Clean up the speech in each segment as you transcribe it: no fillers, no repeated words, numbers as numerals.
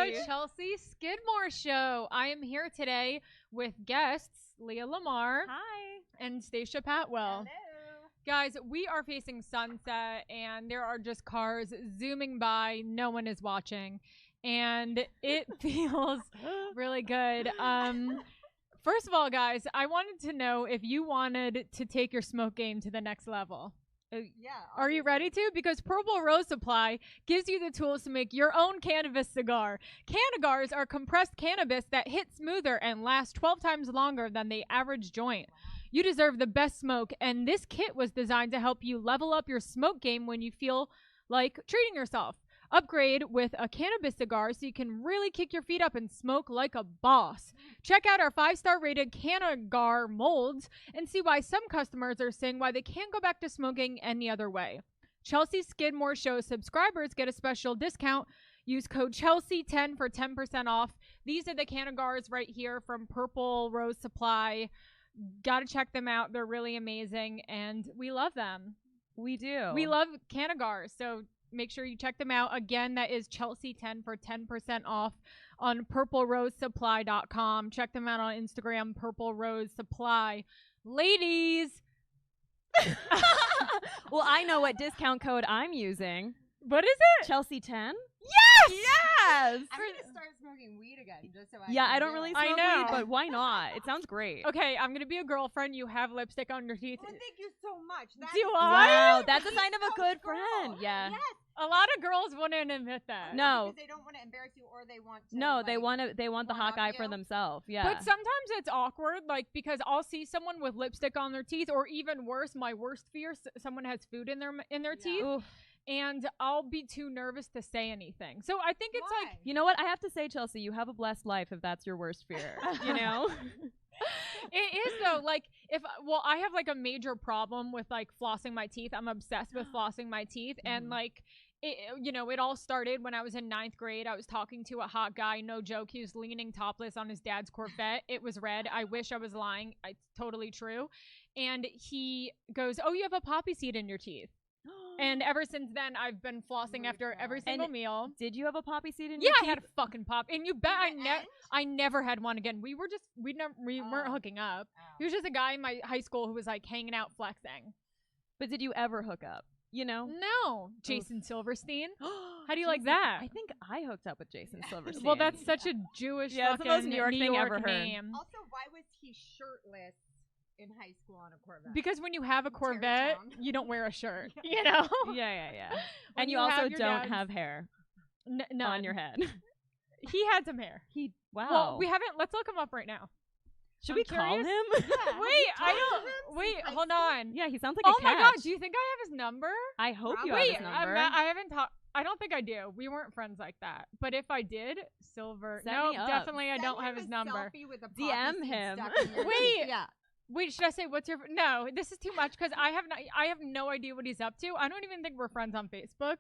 the Chelsea Skidmore Show. I am here today with guests Leah Lamarr. Hi. And Stasia Patwell. Hello. Guys, we are facing sunset and there are just cars zooming by. No one is watching. And it feels really good. First of all, guys, I wanted to know if you wanted to take your smoke game to the next level. Yeah. Are you ready to? Because Purple Rose Supply gives you the tools to make your own cannabis cigar. Cannagars are compressed cannabis that hit smoother and last 12 times longer than the average joint. You deserve the best smoke, and this kit was designed to help you level up your smoke game when you feel like treating yourself. Upgrade with a cannabis cigar so you can really kick your feet up and smoke like a boss. Check out our 5-star rated Canagar molds and see why some customers are saying why they can't go back to smoking any other way. Chelsea Skidmore Show subscribers get a special discount. Use code Chelsea10 for 10% off. These are the Canagars right here from Purple Rose Supply. Gotta check them out. They're really amazing, and we love them. We do. We love Canagars, so make sure you check them out. Again, that is Chelsea10 for 10% off on purplerosesupply.com. Check them out on Instagram, Purple Rose Supply. Ladies! Well, I know what discount code I'm using. What is it? Chelsea10. Yes! Yes! I'm going to start smoking weed again just so I Yeah, can I don't do really it. I smoke know. weed, but why not? It sounds great. Okay, I'm going to be a girlfriend. You have lipstick on your teeth. Well, thank you so much. That Do is I? Wow, that's a Please sign of a come good girl. friend. Yeah. Yes. A lot of girls wouldn't admit that. No. Because they don't want to embarrass you or they want to. No, like, they want the hot one-up guy for you. themselves. Yeah. But sometimes it's awkward, like, because I'll see someone with lipstick on their teeth, or even worse, my worst fear, someone has food in their teeth, Oof. and I'll be too nervous to say anything. So I think it's Why? like, You know what? I have to say, Chelsea, you have a blessed life if that's your worst fear. You know? it is though, like, I have like a major problem with like flossing my teeth. I'm obsessed with flossing my teeth, and like, it all started when I was in 9th grade. I was talking to a hot guy, no joke. He was leaning topless on his dad's Corvette. It was red. I wish I was lying. It's totally true. And he goes, "Oh, you have a poppy seed in your teeth." And ever since then, I've been flossing after every single meal. Did you have a poppy seed in Yeah, your teeth? I had a fucking pop. And you bet In the end? I never had one again. We weren't hooking up. He was just a guy in my high school who was like hanging out flexing. But did you ever hook up? You know? No. Jason Silverstein. How do you like that? I think I hooked up with Jason Silverstein. Well, that's such a Jewish Yeah, it's the fucking most New York thing ever heard. name. Also, why was he shirtless in high school on a Corvette? Because when you have a Corvette, Tarrytown. you don't wear a shirt. You know? Yeah. When And you you also have your don't dad's- have hair None. on your head. He had some hair. Wow. Well, we haven't. Let's look him up right now. Should I'm we call curious. him? Yeah, Wait, I talked to don't. him Wait, since high hold school? on. Yeah, he sounds like Oh a my catch. god, do you think I have his number? I hope you Wait, have his number. I haven't talked. I don't think I do. We weren't friends like that. But if I did, Silver. Set No, me up. definitely I Send don't him have his a number. selfie with a DM poppy seed him. stuck in your Wait. teeth. Yeah. Wait, should I say what's your? No, this is too much because I have no idea what he's up to. I don't even think we're friends on Facebook.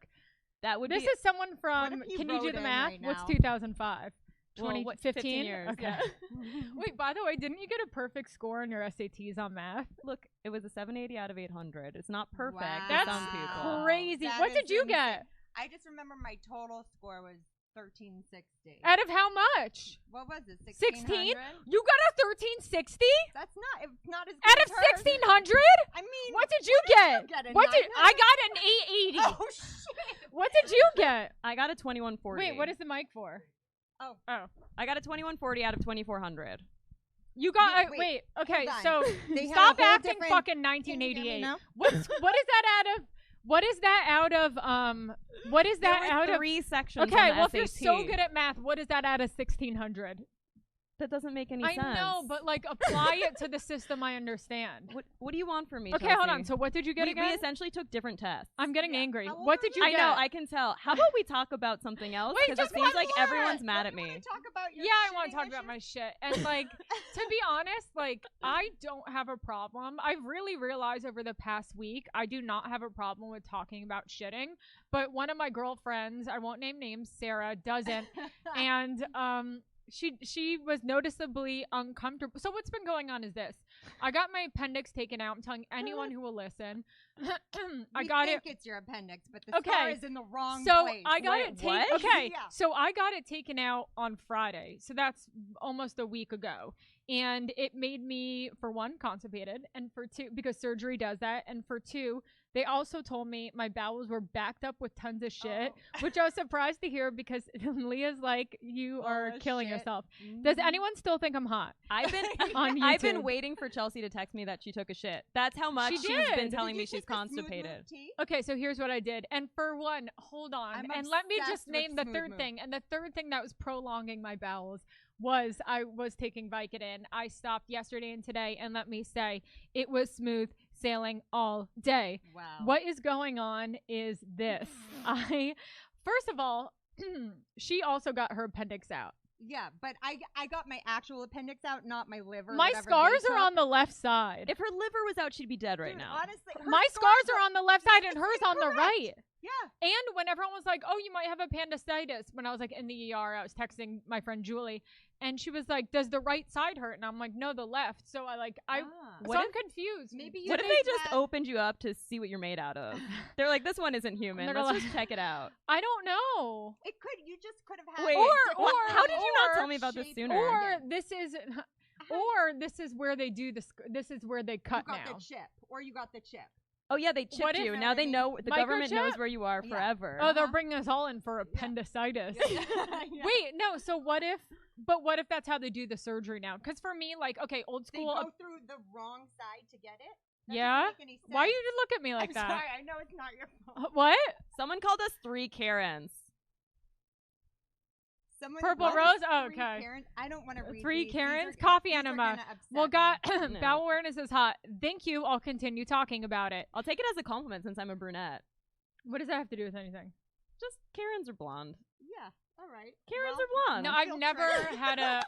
That would This be is someone from. What if he Can you do wrote the in math? right What's now? 2005? Well, 2015 15 years. Okay. Yeah. Wait, by the way, didn't you get a perfect score on your SATs on math? Look, it was a 780 out of 800. It's not perfect Wow. for That's some people. crazy. That What is did you insane. get? I just remember my total score was 1360. Out of how much? What was it? 16? 1600? You got a 1360 That's not. It's not as good out as of hers. 1600? I mean, What did you get? get a What did 900? I got an 880? Oh shit! What did you get? I got a 2140. Wait, what is the mic for? Oh. I got a 2140 out of 2400. You got Yeah, wait, wait, okay, hold so on. They had stop a whole acting different- fucking Can you get me 1988. now? What is that out of what is that out of what is that There were out of 3 sections Okay, on the well if you're SAT. so good at math, what is that out of 1600? That doesn't make any I sense. know, but like apply it to the system I understand. What do you want from me, Okay, hold on. Chelsea? So what did you get we again? essentially took different tests. I'm getting Yeah. angry. How old What are did you? you I get? know, I can tell. How about we talk about something else? Wait, Because it just seems one like more. everyone's mad at You me. wanna talk about your Yeah, I want to shitting talk about issues? my shit. And like, to be honest, like, I don't have a problem. I've really realized over the past week, I do not have a problem with talking about shitting. But one of my girlfriends, I won't name names, Sarah, doesn't. And she was noticeably uncomfortable. So what's been going on is this. I got my appendix taken out. I'm telling anyone who will listen. I got it. It's your appendix, but the scar is in the wrong so place. I got it taken. Okay, Yeah. so I got it taken out on Friday. So that's almost a week ago. And it made me, for one, constipated, and for two, because surgery does that, and for two, they also told me my bowels were backed up with tons of shit, which I was surprised to hear because Leah's like, you are killing yourself. Does anyone still think I'm hot? I've been on YouTube. I've been waiting for Chelsea to text me that she took a shit. That's how much she's been telling me she's constipated. Okay, so here's what I did. And for one, hold on. And let me just name the third thing. And the third thing that was prolonging my bowels was I was taking Vicodin. I stopped yesterday and today, and let me say, it was smooth sailing all day. Wow. What is going on is this. First of all, she also got her appendix out. Yeah, but I got my actual appendix out, not my liver. My scars are on the left side. If her liver was out, she'd be dead right now. Honestly, my scars are on the left side and hers on the right. Yeah. And when everyone was like, oh, you might have appendicitis, when I was like in the ER, I was texting my friend Julie, and she was like, does the right side hurt? And I'm like, no, the left. So I'm confused. Maybe what if they just opened you up to see what you're made out of? They're like, this one isn't human. Let's just check it out. I don't know. It could. You just could have had. Wait, or how did you not tell me about this sooner? Or this is where they do this. This is where they cut you got now. the chip, or you got the chip. Oh yeah, they chipped you. Now they know the government knows where you are forever. Oh, they're bringing us all in for appendicitis. Wait, no. So what if? But what if that's how they do the surgery now? Because for me, like, okay, old school. They go through the wrong side to get it. That yeah. doesn't make any sense. Why you look at me like that? Sorry, I know it's not your fault. What? Someone called us 3 Karens. Purple Rose? Oh, okay. Karens? I don't want to read 3 these. Karens? These Coffee are enema. Well, God, bowel awareness is hot. Thank you. I'll continue talking about it. I'll take it as a compliment since I'm a brunette. What does that have to do with anything? Just Karens are blonde. Yeah. All right. Karens are blonde. No, I've never had a.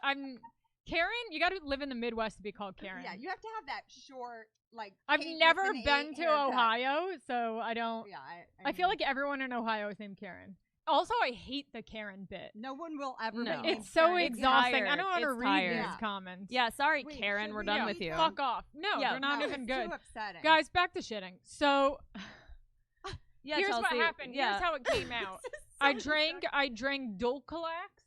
Karen, you got to live in the Midwest to be called Karen. Yeah, you have to have that short, like. I've never been to Ohio, so I don't. Yeah, I feel like everyone in Ohio is named Karen. Also, I hate the Karen bit. No one will ever. No. It's so exhausting. I don't want to read these comments. Yeah, sorry, Karen. We're done with you. Fuck off. No, they're not even good. Too upsetting. Guys, back to shitting. So, here's Chelsea, what happened. Here's how it came out. I drank Dulcolax.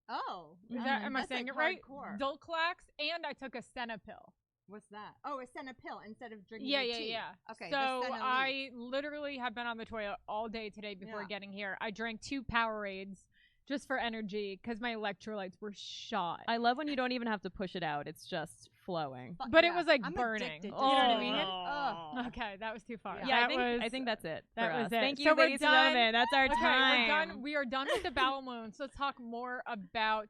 Oh, am I saying it right? Dulcolax, and I took a Senapil. What's that? Oh, a Senapil instead of drinking tea. Yeah. Okay. So I literally have been on the toilet all day today before getting here. I drank 2 Powerades just for energy because my electrolytes were shot. I love when you don't even have to push it out. It's just flowing. But it was like I'm burning. Addicted. You know what I mean? Oh. Okay, that was too far. Yeah, I think that's it. That was it. Thank you, so ladies and gentlemen. That's our time. We're done. We are done with the bowel movements. Let's talk more about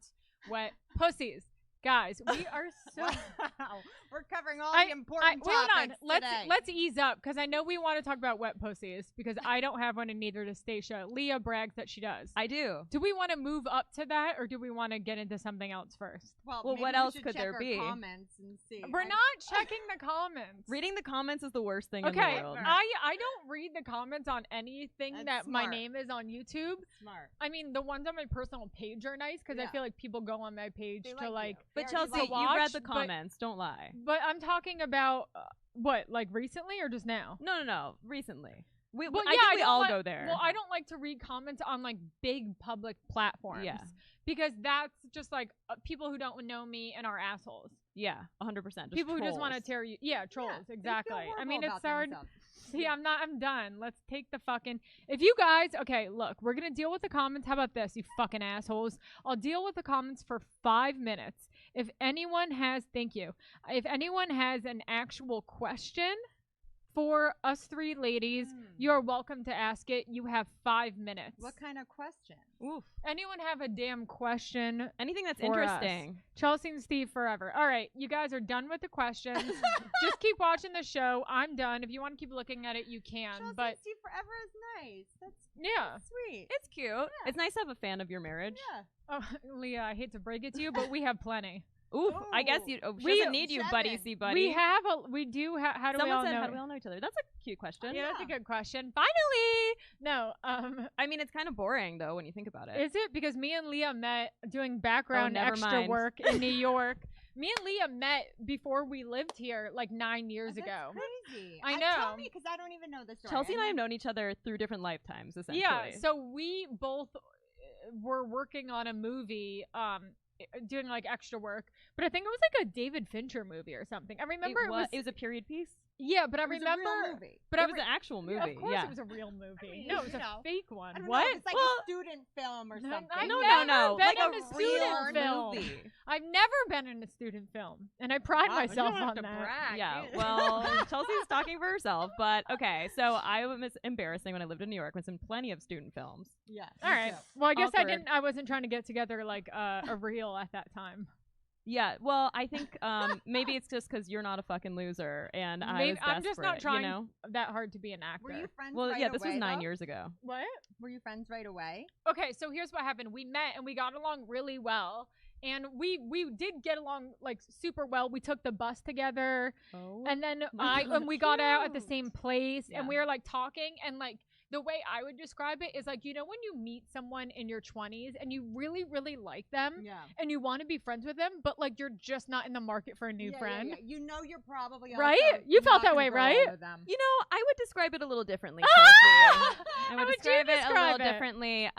wet pussies. Guys, we are so wow. We're covering all the important topics today. Let's ease up because I know we want to talk about wet pussies because I don't have one and neither does Stasia. Leah brags that she does. I do. Do we want to move up to that or do we want to get into something else first? Well, what else could there be? Comments and see. We're not checking the comments. Reading the comments is the worst thing in the world. I don't read the comments on anything my name is on YouTube. Smart. I mean, the ones on my personal page are nice because I feel like people go on my page to like. But Chelsea, you read the comments. Don't lie. But I'm talking about what, like recently or just now? No. Recently. I think we all go there. Well, I don't like to read comments on like big public platforms. Yeah. Because that's just like people who don't know me and are assholes. Yeah, 100%. People who just want to tear you. Yeah, trolls. Yeah, exactly. I mean, it's hard. See, I'm done. Let's take the fucking. If you guys, okay, look, we're going to deal with the comments. How about this, you fucking assholes? I'll deal with the comments for 5 minutes. If anyone has, thank you. If anyone has an actual question for us 3 ladies, you're welcome to ask it. You have 5 minutes. What kind of question? Oof. Anyone have a damn question? Anything that's interesting. Us? Chelsea and Steve forever. All right, you guys are done with the questions. Just keep watching the show. I'm done. If you want to keep looking at it, you can. Chelsea but and Steve forever is nice. That's sweet. It's cute. Yeah. It's nice to have a fan of your marriage. Yeah. Oh, Leah, I hate to break it to you, but we have plenty. Ooh, I guess you. Oh, she doesn't need you, buddy. See, buddy. We do. How do Someone we all said, know? how do we all know each other? That's a cute question. Yeah, that's a good question. Finally, no. I mean, it's kind of boring though when you think about it. Is it because me and Leah met doing background extra work in New York? Me and Leah met before we lived here, like 9 years ago. Crazy. I know. Tell me, because I don't even know the story. Chelsea and I have known each other through different lifetimes, essentially. Yeah. So we both were working on a movie. Doing like extra work, but I think it was like a David Fincher movie or something. I remember it was a period piece. Yeah, but I It was remember, a real movie. but it was an actual movie. Yeah, of course, yeah. it was a real movie. I mean, No, it was you a know. fake one. I don't What? know, it's like a student film or something. I've No, never no, been like in a a student real film. movie. I've never been in a student film, and I pride myself on that. Yeah, well, Chelsea's talking for herself, but okay. So I was embarrassing when I lived in New York. I was in plenty of student films. Yeah. All right. Well, I guess Awkward. I wasn't trying to get together like a reel at that time. Yeah, well, I think maybe it's just because you're not a fucking loser, and I was desperate, I'm just not trying you know? that hard to be an actor. Were you friends Well, right yeah, this was away, 9 though? years ago. What? Were you friends right away? Okay, so here's what happened. We met and we got along really well. And we did get along like super well. We took the bus together. Oh. And then God, we got out at the cute. same place Yeah. and we were like talking, and like the way I would describe it is like, you know, when you meet someone in your 20s and you really, really like them Yeah. and you want to be friends with them, but like you're just not in the market for a new friend. Yeah. You know you're probably Right? also You felt not that gonna way, grow right? over them. You know, I would describe it a little differently, Chelsea. I How would would you describe it a describe little it? differently.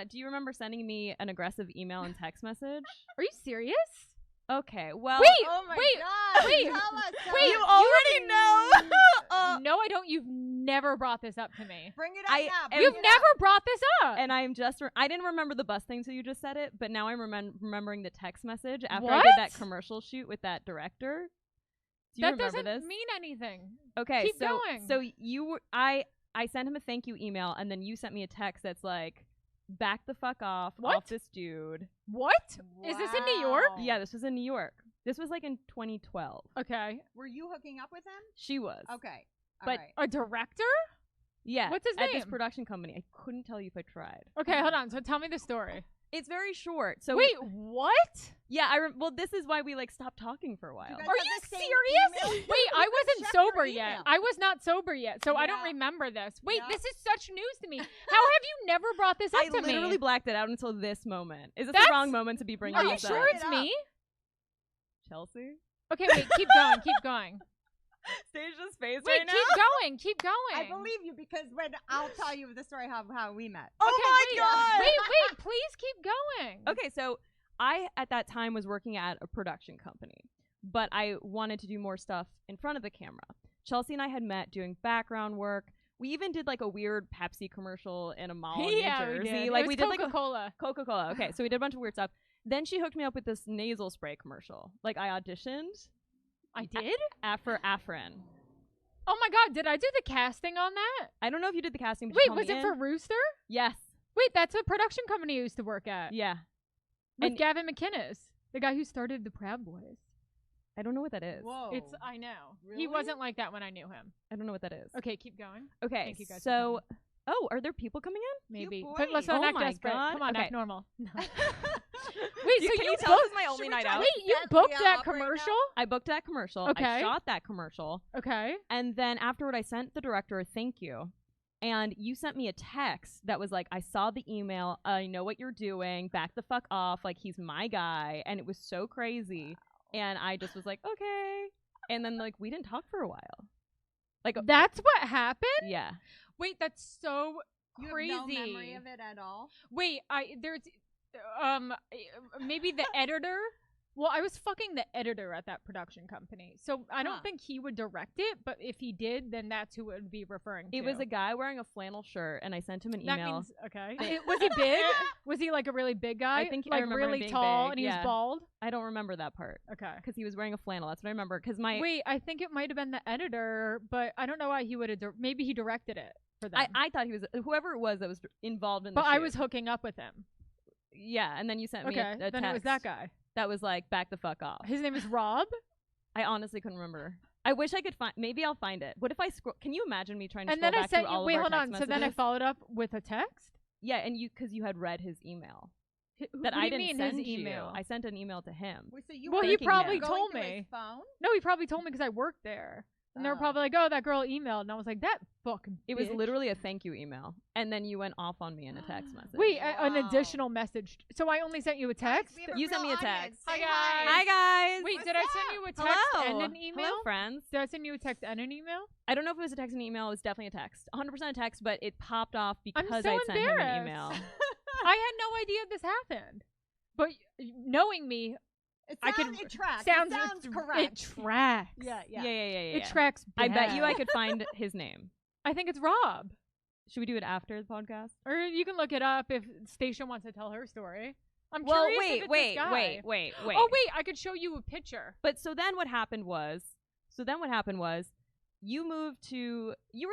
Do you remember sending me an aggressive email and text message? Are you serious? Okay, well, Wait, Oh my wait, God. wait, Tell us, tell wait, us. you already know. No, I don't. You've never brought this up to me. Bring it up I now. am- Bring You've it never up. brought this up. And I'm just, I didn't remember the bus thing until you just said it, but now I'm remembering the text message after I What? did that commercial shoot with that director. Do you that remember doesn't this? mean anything. Okay, Keep so going. so you were, I sent him a thank you email, and then you sent me a text that's like, back the fuck off What? this dude. What? Is this in New York? Wow. Yeah, this was in New York. This was like in 2012. Okay. Were you hooking up with him? She was. Okay. But- Alright. A director? Yeah. What's his At this name? production company. I couldn't tell you if I tried. Okay, hold on. So tell me the story. It's very short. So Wait, what? yeah, well, this is why we like stopped talking for a while. You guys Are have you the same serious? email? Wait, I wasn't Check your sober yet. email. I was not sober yet, so I don't Yeah. remember this. Wait, Yeah. this is such news to me. How have you never brought this up I to me? literally blacked it out until this moment. Is this That's- the wrong moment to be bringing Are you this sure up? it's me? Chelsea? Okay, wait, keep going, keep going. Stasia's face Wait, right now. keep going, keep going. I believe you because when I'll tell you the story how we met. Oh Okay, my god! Wait, please keep going. Okay, so I at that time was working at a production company, but I wanted to do more stuff in front of the camera. Chelsea and I had met doing background work. We even did like a weird Pepsi commercial in a mall in Yeah, New we Jersey. did. Like It was we did like a Coca-Cola. Coca-Cola. Okay, so we did a bunch of weird stuff. Then she hooked me up with this nasal spray commercial. Like I auditioned I did? for Afrin. Oh my god, did I do the casting on that? I don't know if you did the casting. But you Wait, called was me it in. for Rooster? Yes. Wait, that's a production company I used to work at. Yeah. With And- Gavin McInnes, the guy who started the Proud Boys. I don't know what that is. Whoa. It's I know. He Really? wasn't like that when I knew him. I don't know what that is. Okay, keep going. Okay. Thank you guys for So, oh, are there people coming in? Maybe. boys. But let's not Oh act my desperate. God. Come on, Okay. act normal. No. Wait, You- so can you you tell this booked is my only we night try out? to Wait, you Set booked Leah that up right now? commercial? I booked that commercial. Okay. I shot that commercial. Okay. And then afterward, I sent the director a thank you. And you sent me a text that was like, I saw the email. I know what you're doing. Back the fuck off. Like, he's my guy. And it was so crazy. And I just was like, okay. And then, like, we didn't talk for a while. Like, That's what happened? yeah. Wait, that's so You crazy. have no memory of it at all. Wait, there's maybe the editor. Well, I was fucking the editor at that production company, so I don't Huh. think he would direct it. But if he did, then that's who it would be referring to. It was a guy wearing a flannel shirt, and I sent him an That email. means okay. Was he big? Was he like a really big guy? I think I like remember him really being tall, big, and he yeah. was bald. I don't remember that part Okay. because he was wearing a flannel. That's what I remember. Because my Wait, I think it might have been the editor, but I don't know why he would have. Maybe he directed it for them. I thought he was whoever it was that was involved in the but I shoot. was hooking up with him. Yeah, and then you sent me Okay, a then text it was that guy. that was like, back the fuck off. His name is Rob. I honestly couldn't remember. I wish I could find. Maybe I'll find it. What if I scroll? Can you imagine me trying to And scroll then I back sent through you. all Wait, of our hold on. text So then I messages? followed up with a text. Yeah, and because you had read his email, that what I do you didn't mean, send his you. email? I sent an email to him. Wait, so you Well, were he thanking probably him. going told through his me. phone? No, he probably told me because I worked there. And they were Oh. probably like, "Oh, that girl emailed," and I was like, "That fucking." It was bitch." literally a thank you email, and then you went off on me in a text message. Wait, an Wow. additional message. So I only sent you a text. We have a You sent real me a audience. text. Say Hi, hi. guys. Hi guys. Wait, What's did I up? send you a text Hello. and an email? Hello, friends. Did I send you a text and an email? I don't know if it was a text and email. It was definitely a text. 100% a text, but it popped off because I'm so I sent him an embarrassed. email. I had no idea this happened. But knowing me, It I sounds, can- it tracks. sounds it sounds it correct. tracks. Yeah. It tracks. I bet you I bad. could find his name. I think it's Rob. Should we do it after the podcast? Or you can look it up if Stasia wants to tell her story. I'm Well, curious if it's this guy. wait. Oh wait, I could show you a picture. But so then what happened was, you moved to, you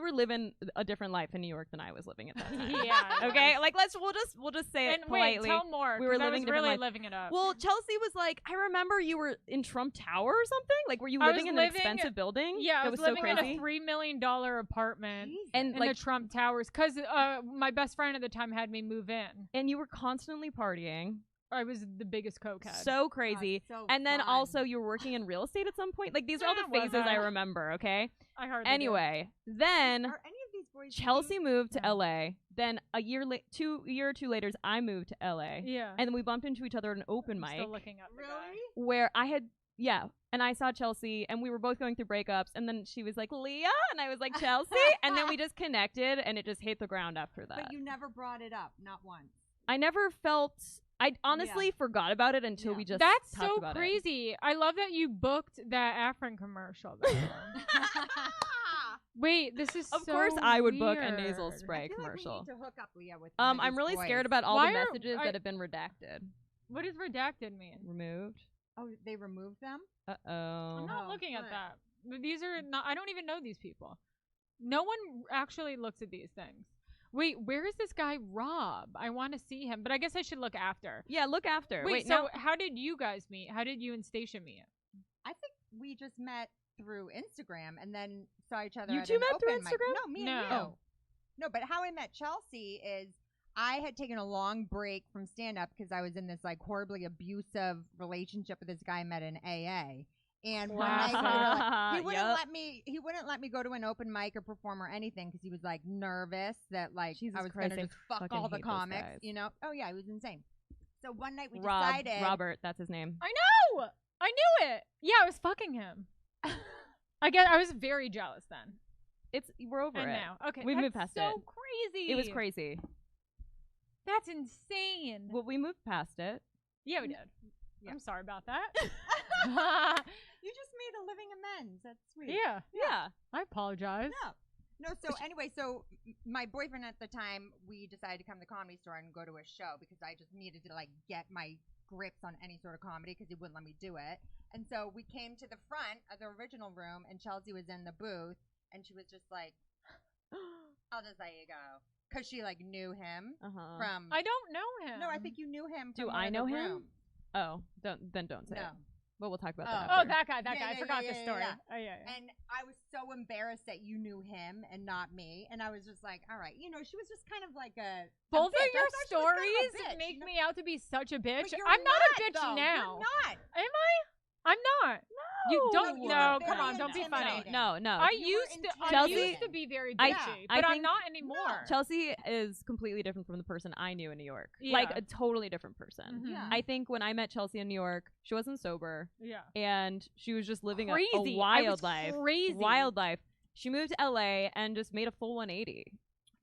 were living a different life in New York than I was living at that time. Yeah. Okay, like we'll just say it And wait, politely. tell more. We were 'cause I living was a different really life. living it up. Well, Chelsea was like, I remember you were in Trump Tower or something. Like, were you I living was in living- an expensive building? yeah, I that was was living so in crazy. a $3 million apartment And in like, the Trump Towers because my best friend at the time had me move in. and you were constantly partying, I was the biggest cokehead. so crazy. So And then fun. also you were working in real estate at some point. Like these are all the Yeah, was phases I I? remember. Okay. I hardly did. Anyway, then Are any of these boys Chelsea moved to No. LA. Then a year or two later, I moved to LA. Yeah. And then we bumped into each other at an open I'm mic still looking up the guy. Really? where I had, and I saw Chelsea and we were both going through breakups. And then she was like, Leah? And I was like, Chelsea? And then we just connected and it just hit the ground after that. But you never brought it up, not once. I never felt, I honestly forgot about it until we just That's talked so about it. crazy. I love that you booked that Afrin commercial. though. Wait, this is Of so course I would book a weird. nasal I spray feel commercial. Like we need to hook up Leah with one of I'm these really boys. scared about all Why the are- messages I- that have been redacted. What does redacted mean? Removed. Oh, they removed them? Uh-oh. I'm not Oh, looking at good. that. But these are not. I don't even know these people. No one actually looks at these things. Wait, where is this guy Rob? I want to see him, but I guess I should look after. Yeah, look after. Wait, so now, how did you guys meet? How did you and Stasia meet? I think we just met through Instagram and then saw each other You at two an met through open mic. Instagram? No, me No. and you. No, but how I met Chelsea is I had taken a long break from stand-up because I was in this like horribly abusive relationship with this guy I met in AA. And one night we were like, he wouldn't Yup. let me. He wouldn't let me go to an open mic or perform or anything because he was like nervous that like Jesus I was Christ, gonna I just fuck fucking all the hate those comics, guys. you know? Oh yeah, he was insane. So one night we Rob, decided. Robert, that's his name. Oh, I knew it. Yeah, I was fucking him. I guess I was very jealous then. We're over And it. now, okay, We've that's moved past so it. crazy. It was crazy. That's insane. Well, we moved past it. Yeah, we did. Yeah. I'm sorry about that. You just made a living amends. That's sweet. yeah, Yeah. I apologize. No, so anyway, my boyfriend at the time, we decided to come to the Comedy Store and go to a show because I just needed to like get my grips on any sort of comedy because he wouldn't let me do it. And so we came to the front of the original room and Chelsea was in the booth and she was just like, I'll just let you go. Because she like knew him Uh-huh. from. I don't know him. No, I think you knew him Do from I one of know the him? rooms. Oh, don't say No. it. But we'll talk about Oh. that Oh, after. that guy. Yeah, I yeah, forgot yeah, the yeah, story. yeah. Oh yeah. And I was so embarrassed that you knew him and not me. And I was just like, all right. You know, she was just kind of like a. Both bitch. of your I thought she was kind of a stories bitch, make you know? me out to be such a bitch. But you're I'm not a bitch though. now. You're not. Am I? I'm not. You don't. you No, were come very on. Don't be funny. intimidating. No. I You were used to. I Chelsea- used to be very I- bitchy, I but I'm think- not anymore. Chelsea is completely different from the person I knew in New York. Yeah. Like a totally different person. Mhm. Yeah. I think when I met Chelsea in New York, she wasn't sober Yeah. and she was just living a Crazy. I wild was life. Crazy. Wild life. She moved to LA and just made a full 180.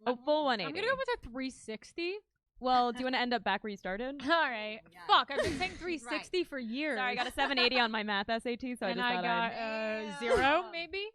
A full 180. I'm gonna go with a 360. Well, do you want to end up back where you started? All right. Yeah. Fuck. I've been saying 360 for years. Sorry, I got a 780 on my math SAT, so and I just I thought got I'd... 0 Damn. maybe.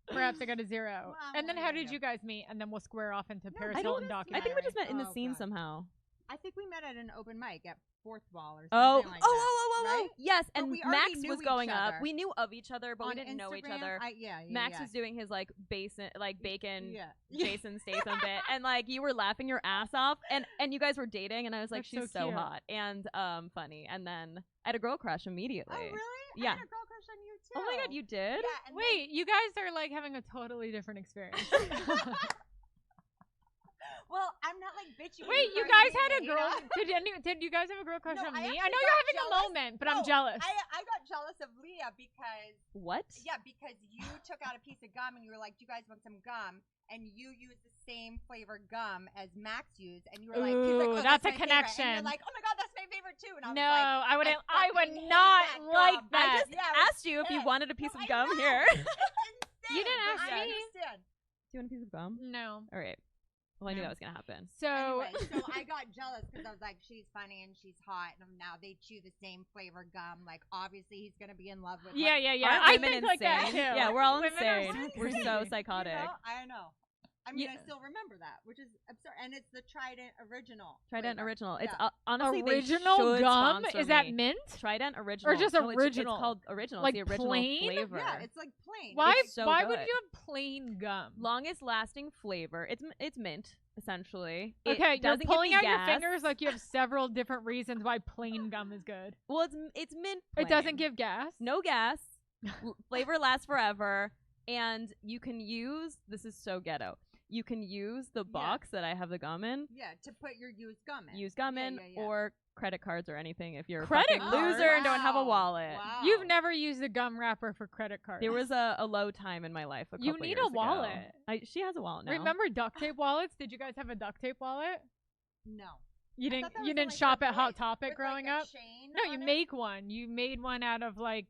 Perhaps I got a 0. Well, And then there how you did go. you guys meet? And then we'll square off into Paris I don't- Hilton I documentary. think we just met in the Oh, scene God. somehow. I think we met at an open mic at Fourth Wall or something Oh, like that. oh, right? yes, But and we already Max knew was each going up. other. We knew of each other, but On we didn't know each Instagram, other. yeah, Max yeah. was doing his like bacon Yeah. Jason Statham bit, and like you were laughing your ass off, and you guys were dating, and I was like, That's she's so so cute. hot and funny, and then I had a girl crush immediately. Oh, really? Yeah. I had a girl crush on you too. Oh my god, you did? Yeah, and Wait, you guys are like having a totally different experience. Well, I'm not like bitchy. Wait, you guys had a girl? Did you guys have a girl crush on me? I know you're having a moment, but I'm jealous. I got jealous of Leah because What? Yeah, because you took out a piece of gum and you were like, "Do you guys want some gum?" And you used the same flavor gum as Max used, and you were like, he's like, Ooh, "Oh, that's a my favorite." connection. And you're like, "Oh my god, that's my favorite too." And I was No, like, I wouldn't. I would fucking hate not that like gum. that. I just asked you if you wanted a piece of gum here. You didn't ask I me. understand. Do you want a piece of gum? No. All right. Well, I knew No. that was gonna happen. So Anyway, so I got jealous because I was like, she's funny and she's hot, and now they chew the same flavor gum. Like, obviously, he's gonna be in love with. yeah. Aren't I women think like that too. insane? Yeah, we're all Women are insane. We're crazy. so psychotic. You know, I know. I mean, Yeah. I still remember that, which is absurd. And it's the Trident original. Trident flavor. original. It's Yeah. honestly Original they should gum? sponsor Is that me. mint? Trident original just No, original? It's called original. Like it's the original plain? flavor. Yeah, it's like plain. Why? It's so Why would good. you have plain gum? Longest lasting flavor. It's mint essentially. Okay, it you're doesn't pulling give out me your gas. fingers like you have several different reasons why plain gum is good. Well, it's mint. It doesn't plain. give gas. No gas. Flavor lasts forever, and you can use. This is so ghetto. You can use the box that I have the gum in. Yeah, to put your used gum in. Use gum Yeah, in, yeah, yeah. or credit cards or anything if you're a Credit fucking cards? loser and don't have a Wow. wallet. Wow. You've never used a gum wrapper for credit cards. There was a low time in my life. You need a wallet. She has a wallet now. Remember duct tape wallets? Did you guys have a duct tape wallet? No. You I didn't. thought that You was didn't only shop for at Hot boys Topic with, growing like, a up. chain No, you on it? make one. You made one out of like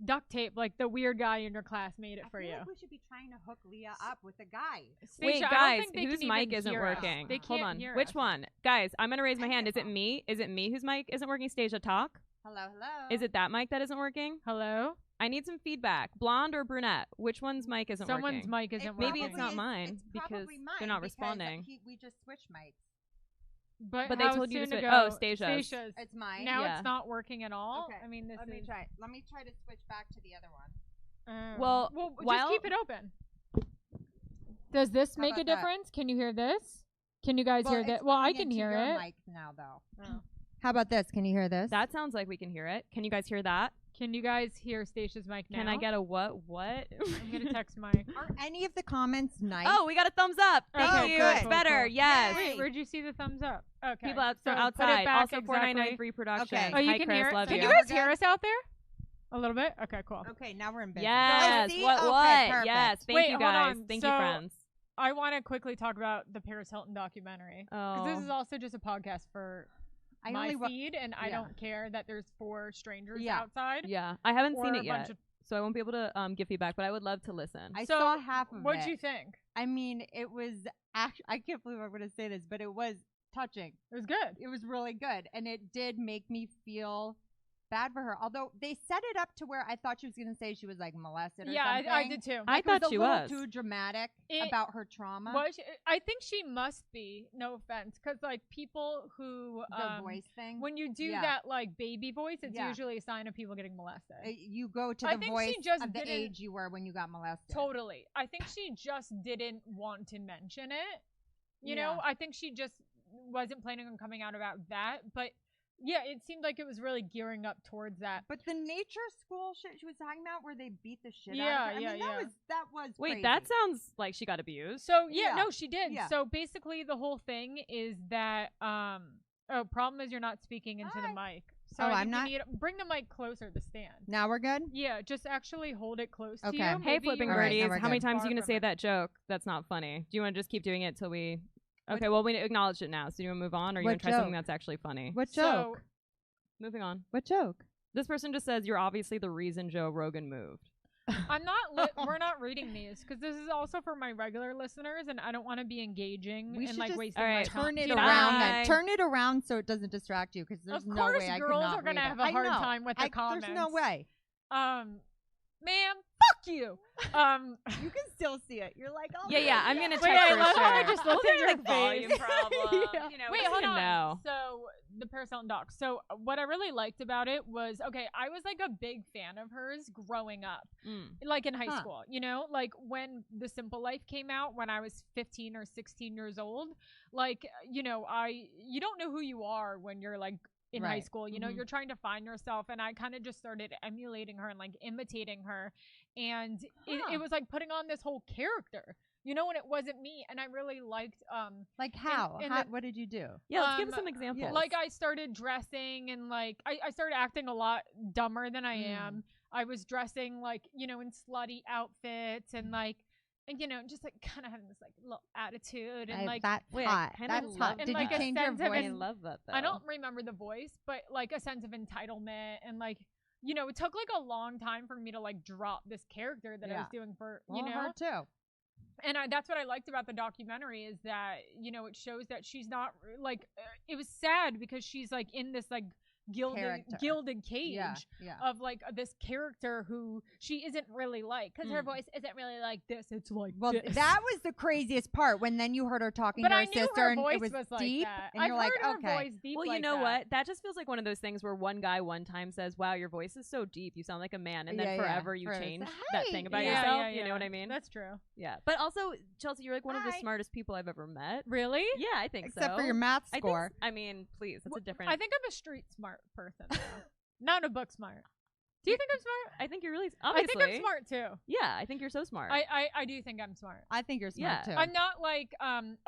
duct tape. Like the weird guy in your class made it I for feel you. like we should be trying to hook Leah up with a guy. Wait, Stacia, I don't guys, think they whose can mic even isn't hear us. working? They Hold can't on. hear Which us. one? Guys, I'm gonna raise my hand. Is it Microphone. me? Is it me whose mic isn't working? Stasia, talk. Hello, hello. Is it that mic that isn't working? Hello. I need some feedback. Blonde or brunette? Which one's mic isn't Someone's working? mic isn't Maybe working. it's not mine It's because probably mine they're not because responding. we just switched mics. But But they how told you to soon switch- ago? oh, Stasia's. Stasia's. It's mine. Now Yeah. it's not working at all. Okay. I mean, this Let me is. try. Let me try to switch back to the other one. Well, just while- keep it open. Does this How make a about that? difference? Can you hear this? Can you guys hear it's that? Well, I going can into hear your it. mic now, though. Oh. How about this? Can you hear this? That sounds like we can hear it. Can you guys hear that? Can you guys hear Stasia's mic now? Can I get a what? What? I'm gonna text Mike. Are any of the comments nice? Oh, we got a thumbs up. Thank Okay, you. good. It's Cool, better. cool. Yes. Yay. Wait, where'd you see the thumbs up? Okay. People out, so from put it outside. back Also, exactly. 4993 Productions. Okay. Oh, you Hi, can Chris. hear it. Love Can you. you We're guys hear good? us out there? A little bit. Okay, cool. Okay, now we're in business. Yes. Oh, see? What? Okay, What? perfect. Yes. Thank Wait, you hold guys. on. Thank you, So- friends. I want to quickly talk about the Paris Hilton documentary because Oh. this is also just a podcast for my only wa- feed, and I Yeah. don't care that there's 4 strangers Yeah. outside. Yeah, I haven't or seen a it yet, bunch of- so I won't be able to give feedback. But I would love to listen. I So, saw half of What'd it. you think? I mean, it was actually. I can't believe I'm going to say this, but it was touching. It was good. It was really good, and it did make me feel bad for her. Although they set it up to where I thought she was going to say she was like molested or Yeah, something. I did too. I Like, it thought was she a little was. too dramatic It- about her trauma. Was she, I think she must be. No offense, because like people who The voice thing. when you do Yeah. that like baby voice, it's Yeah. usually a sign of people getting molested. You go to I the think voice she just of the didn't- age you were when you got molested. Totally. I think she just didn't want to mention it. You Yeah. know, I think she just wasn't planning on coming out about that. But yeah, it seemed like it was really gearing up towards that. But the nature school shit she was talking about, where they beat the shit out Yeah, of her. I yeah, mean, yeah. that was Wait, crazy. that sounds like she got abused. So yeah, Yeah. no, she did. Yeah. So basically, the whole thing is that problem is you're not speaking into the mic. So Oh, I I'm think not? you need bring the mic closer to the stand. Now we're good. Yeah, just actually hold it close to Okay. you. Hey, Hey, Maybe flipping you're All right, birdies. now we're How many good. times are far you gonna from say it. that joke? That's not funny. Do you want to just keep doing it till we? Okay, well, we acknowledge it now. So do you want to move on, or you What want to try something joke? that's actually funny? What So joke? Moving on. What joke? This person just says you're obviously the reason Joe Rogan moved. I'm not. We're not reading these because this is also for my regular listeners, and I don't want to be engaging We and should like just wasting All my right, time. Turn it You know? around. Bye. Then turn it around so it doesn't distract you, because there's Of no course, way I could girls not are gonna read have it. a hard I know. time with the comments. There's no way. Ma'am, fuck you. You can still see it. You're like, oh Yeah, I'm gonna check Wait, I for love how I sure. just looked at your like volume face. problem. Yeah. You know, Wait, we hold don't on. know. So the Paris Hilton doc. So what I really liked about it was, okay, I was like a big fan of hers growing up, like in high Huh. school. You know, like when The Simple Life came out when I was 15 or 16 years old. Like, you know, you don't know who you are when you're like in high Right. school. You know, Mhm. you're trying to find yourself, and I kind of just started emulating her and like imitating her, and Huh. it was like putting on this whole character. you know, when it wasn't me. And I really liked Like how? in How the- what did you do? Yeah, let's give us Um, some examples. like I started dressing and like I started acting a lot dumber than I am. I was dressing like, you know, in slutty outfits and like, and you know, just like kind of having this like little attitude and like That's Wait, I hot. kinda That's love hot. that. Did like you a change your sense of voice? I love that though. I don't remember the voice, but like a sense of entitlement and like, you know, it took like a long time for me to like drop this character that I was doing for, you Well, know, her too. and that's what I liked about the documentary is that, you know, it shows that she's not like, it was sad because she's like in this like Character. gilded cage Yeah. of like this character who she isn't really like because her voice isn't really like this. It's like Well, this. that was the craziest part when then you heard her talking But to her I knew sister her and voice it was like deep that. and I've you're like, heard okay. her voice deep. Well, you like know that. what? That just feels like one of those things where one guy one time says, "Wow, your voice is so deep. You sound like a man," and then Yeah, forever you Forever change it's, that "Hey." thing about Yeah, yourself. yeah, You know yeah. what I mean? That's true. Yeah. But also, Chelsea, you're like one of the Hi. smartest people I've ever met. Really? Yeah, I think so. Except for your math I think score. I mean, please, that's a different. I think I'm a street smart person, though. Not a book smart. Do you think I'm smart? I think you're really I obviously. think I'm smart too. Yeah, I think you're so smart. I do think I'm smart. I think you're smart Yeah. too. I'm not like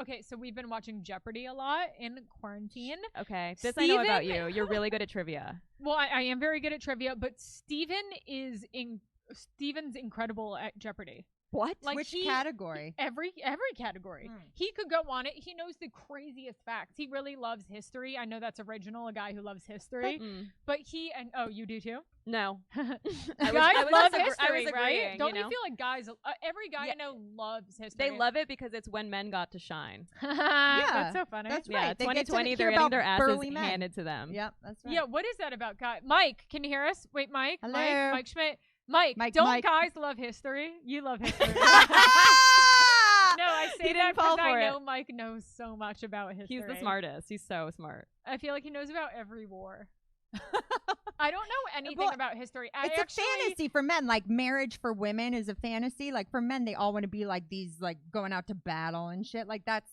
okay, so we've been watching Jeopardy a lot in quarantine. Okay, this I know about Steven- you. You're really good at trivia. Well, I am very good at trivia, but Steven's incredible at Jeopardy. What? Like Which he- category? Every category. Mm. He could go on it. He knows the craziest facts. He really loves history. I know that's original, a guy who loves history. Mm. But he and oh, you do too? No. Guys I was love just history, right? agreeing, Don't you you know? feel like guys? Every guy Yeah. I know loves history. They love it because it's when men got to shine. That's so funny. That's Yeah, right. They get to 2020, hear they're getting about their asses burly men. handed to them. Yep, that's right. Yeah, what is that about, guy? Mike, can you hear us? Wait, Mike. Hello. Mike Schmidt. Mike, Mike, don't Mike. guys love history? You love history. No, I say He that didn't fall because I for it. know Mike knows so much about history. He's the smartest. He's so smart. I feel like he knows about every war. I don't know anything Well, about history. It's a fantasy for men. Like marriage for women is a fantasy. Like for men, they all want to be like these, like going out to battle and shit. Like that's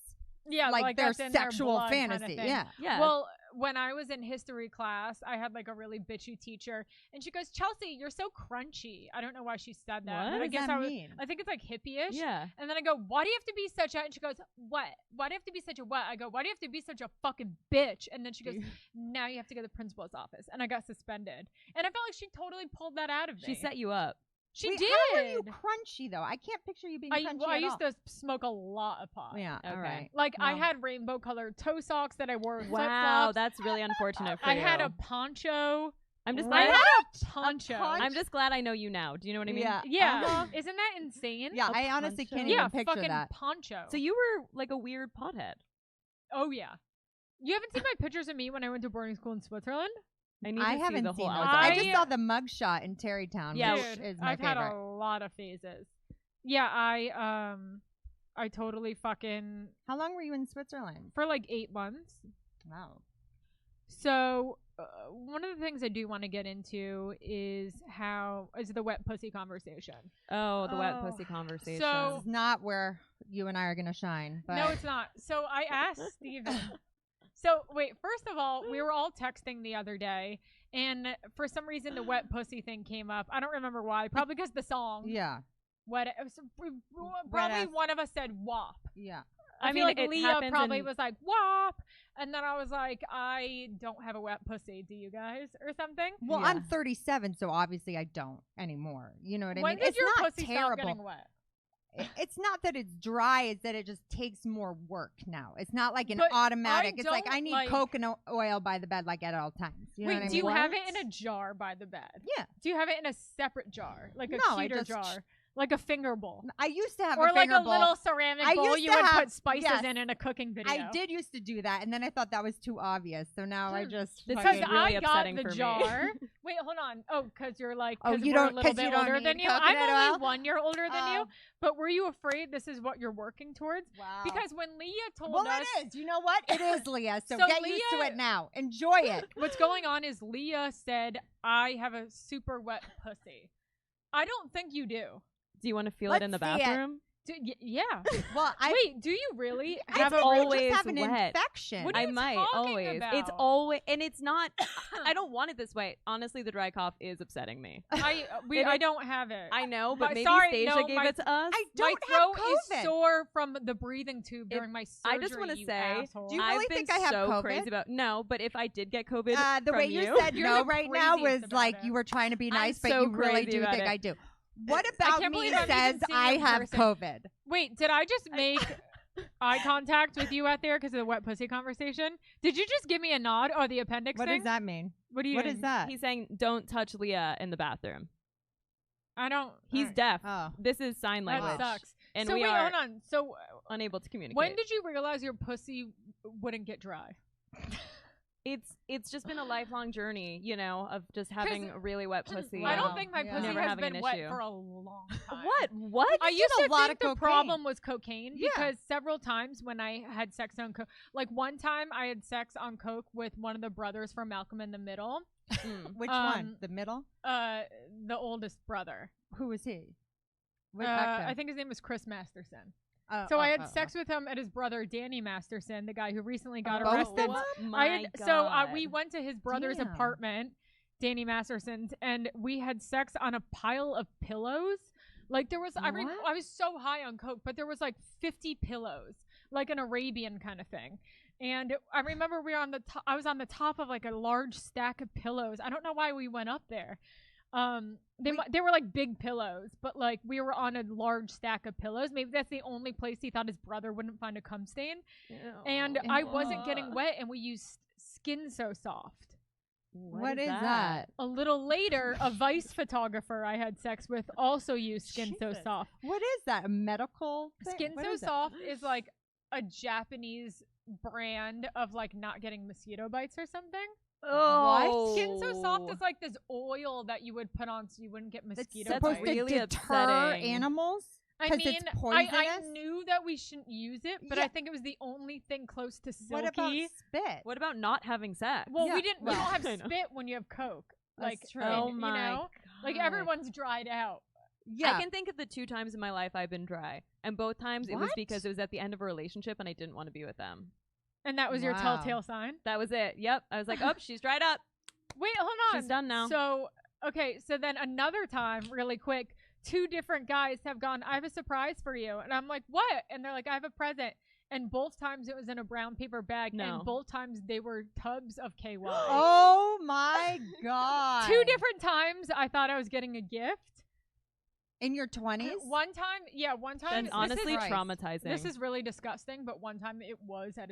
Yeah, like their that's in sexual blood kinda fantasy. thing. Yeah. Yeah. Well, when I was in history class, I had like a really bitchy teacher, and she goes, "Chelsea, you're so crunchy." I don't know why she said that. What? And What I does guess that I was. mean? I think it's like hippie-ish. yeah. And then I go, "Why do you have to be such a?" And she goes, "What? Why do you have to be such a what?" I go, "Why do you have to be such a fucking bitch?" And then she goes, "Now you have to go to the principal's office." And I got suspended. And I felt like she totally pulled that out of me. She set you up. She Wait, did. How are you crunchy though? I can't picture you being crunchy I at used all. to smoke a lot of pot. Yeah. All Okay. right. Like I Well. had rainbow colored toe socks that I wore with Wow, flip-flops. that's really unfortunate for I you. had a poncho. I'm just I glad. had a poncho. I'm just glad I know you now. Do you know what I mean? Yeah. Yeah. Uh-huh. Isn't that insane? Yeah. A I honestly poncho? can't Yeah, even picture fucking that. poncho. So you were like a weird pothead. Oh yeah. You haven't seen my pictures of me when I went to boarding school in Switzerland? I need I to see haven't the whole seen those. outfit. I just saw the mugshot in Terrytown. Yeah, which Dude, is my I've favorite. had a lot of phases. Yeah, I totally fucking How long were you in Switzerland? for like 8 months. Wow. So one of the things I do want to get into is the wet pussy conversation. Oh, the wet Oh. pussy conversation. So- This is not where you and I are gonna shine. But No, it's not. So I asked Steven. So wait, first of all, we were all texting the other day, and for some reason the wet pussy thing came up. I don't remember why. Probably because the song. yeah, What? Probably ass. one of us said "wop." yeah. I I feel mean, like it Leah happens probably in- was like "wop," and then I was like, "I don't have a wet pussy. Do you guys, or something?" Well, Yeah. I'm 37, so obviously I don't anymore. You know what I When mean? did It's your not pussy stop getting terrible. wet? It's not that it's dry; it's that it just takes more work now. It's not like an But automatic. I It's like don't I need like- coconut oil by the bed, like at all times. You know Wait, what I do mean? you have it What? in a jar by the bed? Yeah. Do you have it in a separate jar, like a No, I cuter just- jar, like a finger bowl, I used to have or a like finger a bowl. little ceramic I bowl used you to would have- put spices yes. in a cooking video? I did used to do that, and then I thought that was too obvious. So now I just This is Because fucking- really I got upsetting the for me. jar. Wait, hold on. Oh, because you're like, Oh, because you we're a don't- little 'cause bit you don't older need than you. I'm coconut only oil? 1 year older than you. Oh. But were you afraid this is what you're working towards? Wow. Because when Leah told well, us, it is. You know what? It is, Leah. So, So get used to Leah- it now. Enjoy it. what's going on is Leah said, "I have a super wet pussy." I don't think you do. Do you want to feel Let's it in the see it. bathroom? Yeah. Well, Wait, do you really I have think a you always just have an wet. infection. What are I you might talking always. about? It's always, and it's not. I don't want it this way. Honestly, the dry cough is upsetting me. I don't have it. I know, but maybe sorry, Stasia no, gave my- it to us. I My don't have throat COVID. is sore from the breathing tube If- during my surgery. I just want to you say, asshole. Do you really I've been think I have so COVID? crazy about but if I did get COVID, The from way you you, said You're no the right now craziest was about like it. you were trying to be I'm nice, but so you really crazy do about think it. I do. What I about can't me believe I'm says even seeing I in have person. COVID? Wait, did I just make eye contact with you out there because of the wet pussy conversation? Did you just give me a nod or the appendix What thing? does that mean? What do you What mean? is that? he's saying don't touch Leah in the bathroom. I don't. He's alright. deaf. Oh. This is sign That language, sucks. and so we wait, are hold on. So unable to communicate. when did you realize your pussy wouldn't get dry? It's just been a lifelong journey, of just having a really wet pussy. I don't Wow. think my Yeah. pussy Never has having been an wet issue. for a long time. What? I did used a to lot think of the cocaine. problem was cocaine Yeah. because several times when I had sex on coke, like one time I had sex on coke with one of the brothers from Malcolm in the Middle, Which one? Um, The middle? the oldest brother. Who was he? What I actor? think his name was Chris Masterson. Oh, So oh, I had oh, sex with him and his brother Danny Masterson, the guy who recently got Both arrested. of them? My So God. we went to his brother's Damn. apartment, Danny Masterson's, and we had sex on a pile of pillows. Like there was, I What? was so high on coke, but there was like 50 pillows, like an Arabian kind of thing. And I remember we were on the top. I was on the top of like a large stack of pillows. I don't know why we went up there. They were like big pillows, but like we were on a large stack of pillows. Maybe that's the only place he thought his brother wouldn't find a cum stain. And I wasn't getting wet, and we used Skin So Soft. What is that? A little later, a Vice photographer I had sex with also used Skin So Jesus. Soft. What is that? A medical thing? Skin What So is it? Soft is like a Japanese brand of like not getting mosquito bites or something. Oh, Skin So Soft is like this oil that you would put on so you wouldn't get It's mosquito supposed bites. to really deter upsetting. animals? I 'Cause mean, it's I poisonous? knew that we shouldn't use it, but Yeah. I think it was the only thing close to silky. What about spit? What about not having sex? Well, Yeah, we didn't. well, we don't I have know. spit when you have Coke. Like, That's true. Oh you my know? Like God. everyone's dried out. Yeah. I can think of the 2 times in my life I've been dry, and both times it was What? because it was at the end of a relationship and I didn't want to be with them. And that was your Wow. telltale sign? That was it. Yep. I was like, oh, she's dried up. Wait, hold on. She's done now. So, okay, so then another time, really quick, 2 different guys have gone, I have a surprise for you. And I'm like, what? And they're like, I have a present. And both times it was in a brown paper bag. No. And both times they were tubs of KY. Oh my god. 2 different times I thought I was getting a gift. In your 20s? One time, That's honestly Christ. traumatizing. This is really disgusting, but one time it was at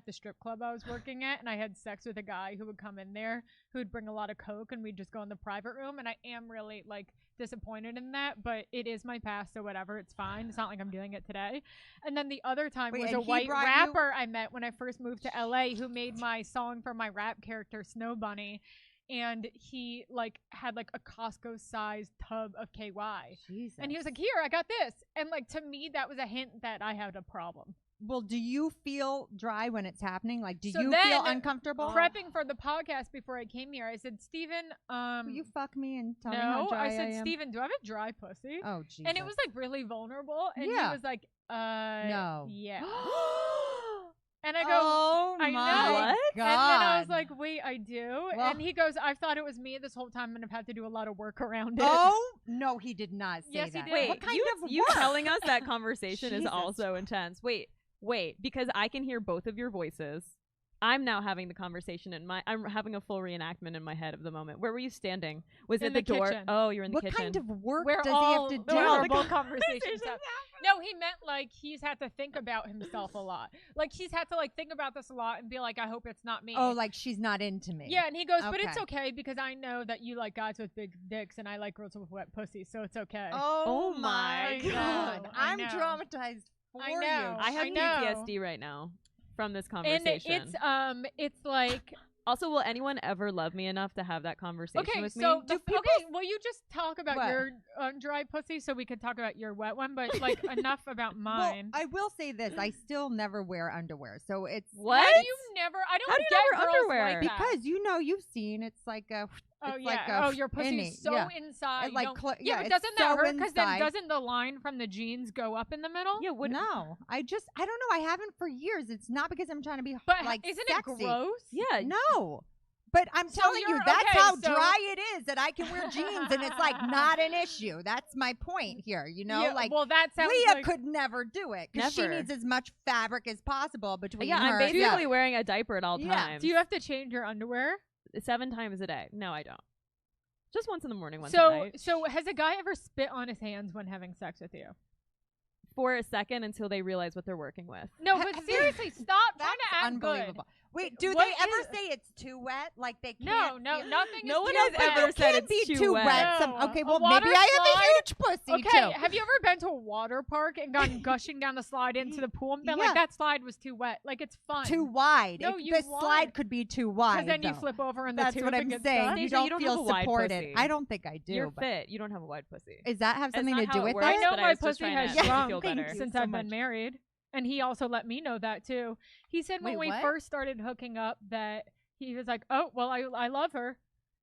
the strip club I was working at, and I had sex with a guy who would come in there who would bring a lot of Coke, and we'd just go in the private room, and I am really, like, disappointed in that, but it is my past, so whatever, it's fine. It's not like I'm doing it today. And then the other time Wait, was and a he white brought you- rapper I met when I first moved to LA who made my song for my rap character, Snow Bunny, and he, like, had, like, a Costco-sized tub of KY. Jesus. And he was like, here, I got this. And, like, to me, that was a hint that I had a problem. Well, do you feel dry when it's happening? Like, do So you then, feel uncomfortable? Prepping for the podcast before I came here, I said, Steven, Will you fuck me and tell me how no. dry I said, am? Steven, do I have a dry pussy? Oh, Jesus. And it was, like, really vulnerable. And Yeah. he was like, No. yeah. And I go, oh I my know. What? God. and then I was like, wait, I do? Well- And he goes, I've thought it was me this whole time and I've had to do a lot of work around it. Oh, no, he did not say Yes, he that. did. Wait, What kind of you work? telling us that conversation is Jesus. also intense. Wait, because I can hear both of your voices. I'm now having the conversation I'm having a full reenactment in my head of the moment. Where were you standing? Was In it the the door? kitchen. Oh, you're in the What kitchen. kind of work Where does all he have to the do? horrible conversations conversation happen. No, he meant like he's had to think about himself a lot. Like he's had to like think about this a lot and be like, I hope it's not me. Oh, like she's not into me. yeah, and he goes, but it's Okay. okay because I know that you like guys with big dicks and I like girls with wet pussy, so it's okay. Oh, Oh my my God. God. I I'm know. traumatized for I you. know. I have I know. PTSD right now from this and conversation. it's like Also, will anyone ever love me enough to have that conversation okay, with me? so will you just talk about What? your dry pussy so we could talk about your wet one, but like enough about Well, mine. I will say this. I still never wear underwear. So it's What? How do you never? I don't How do you get never girls underwear? like that. because, you've seen it's like a Oh It's yeah. like a Oh, your pussy's innie, so yeah. inside. It, you like, don't- cl- yeah, yeah, but it's doesn't that so hurt? Because then inside. doesn't the line from the jeans go up in the middle? Yeah, what? No, I don't know. I haven't for years. It's not because I'm trying to be But like isn't sexy. it gross? Yeah. No. But I'm So telling you, you're- that's okay, how so- dry it is that I can wear jeans and it's like not an issue. That's my point here. You know, Yeah, like well, that sounds Leah like could never do it because she Never. needs as much fabric as possible between Yeah, her. I'm basically wearing a diaper at all Yeah. times. Do you have to change your underwear? 7 times a day? No, I don't. Just once in the morning, once at So, night. so has a guy ever spit on his hands when having sex with you? For a second until they realize what they're working with. No, Ha- but have seriously, stop trying That's to act unbelievable. Wait, do What they ever is- say it's too wet? Like they good. can't? No, feel- nothing. No is one too has wet. ever It said can't it's be too wet. Some- No. okay, A well water maybe I have slide? a huge pussy Okay, too. have you ever been to a water park and gone gushing down the slide into the pool and been Yeah. like, that slide was too wet? Like, it's fun. Too wide. No, If you the want- slide could be too wide. Because then you though. flip over in the That's tube what and I'm get saying. stuck. You Stasia, don't you don't feel have a wide supported. pussy. I don't think I do. You're but fit. You don't have a wide pussy. Is that have That's something not to how do it with works, I that? know but I my was just pussy trying has to make you shrunk feel better. since so I've much. been married. And he also let me know that too. He said when Wait, we what? first started hooking up that he was like, oh, well, I love her.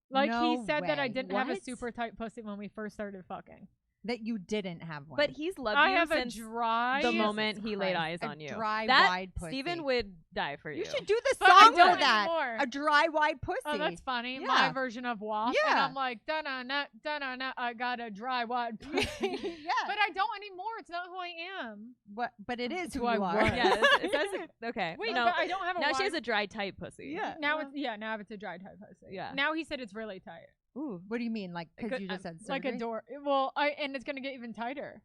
Like, No he said that I way. didn't have a What? super tight pussy when we first started fucking. That you didn't have one. But he's loved I you have a since dry... the Jesus moment he laid eyes Christ. on A you. dry, that wide pussy. Steven would die for you. You should do the But I song don't for that. anymore. A dry, wide pussy. Oh, that's funny. Yeah. My version of WAP. And Yeah. I'm like, da-na-na, da-na-na, I got a dry, wide pussy. yeah. But I don't anymore. It's not who I am. But it is who who I you are. was. Yeah, it says okay. Wait, no, but I don't have a now wide... she has a dry, tight pussy. Yeah. Now it's a dry type pussy. Yeah. Now he said it's really tight. Ooh, what do you mean? Like, because you just said surgery? Like a door. Well, and it's gonna get even tighter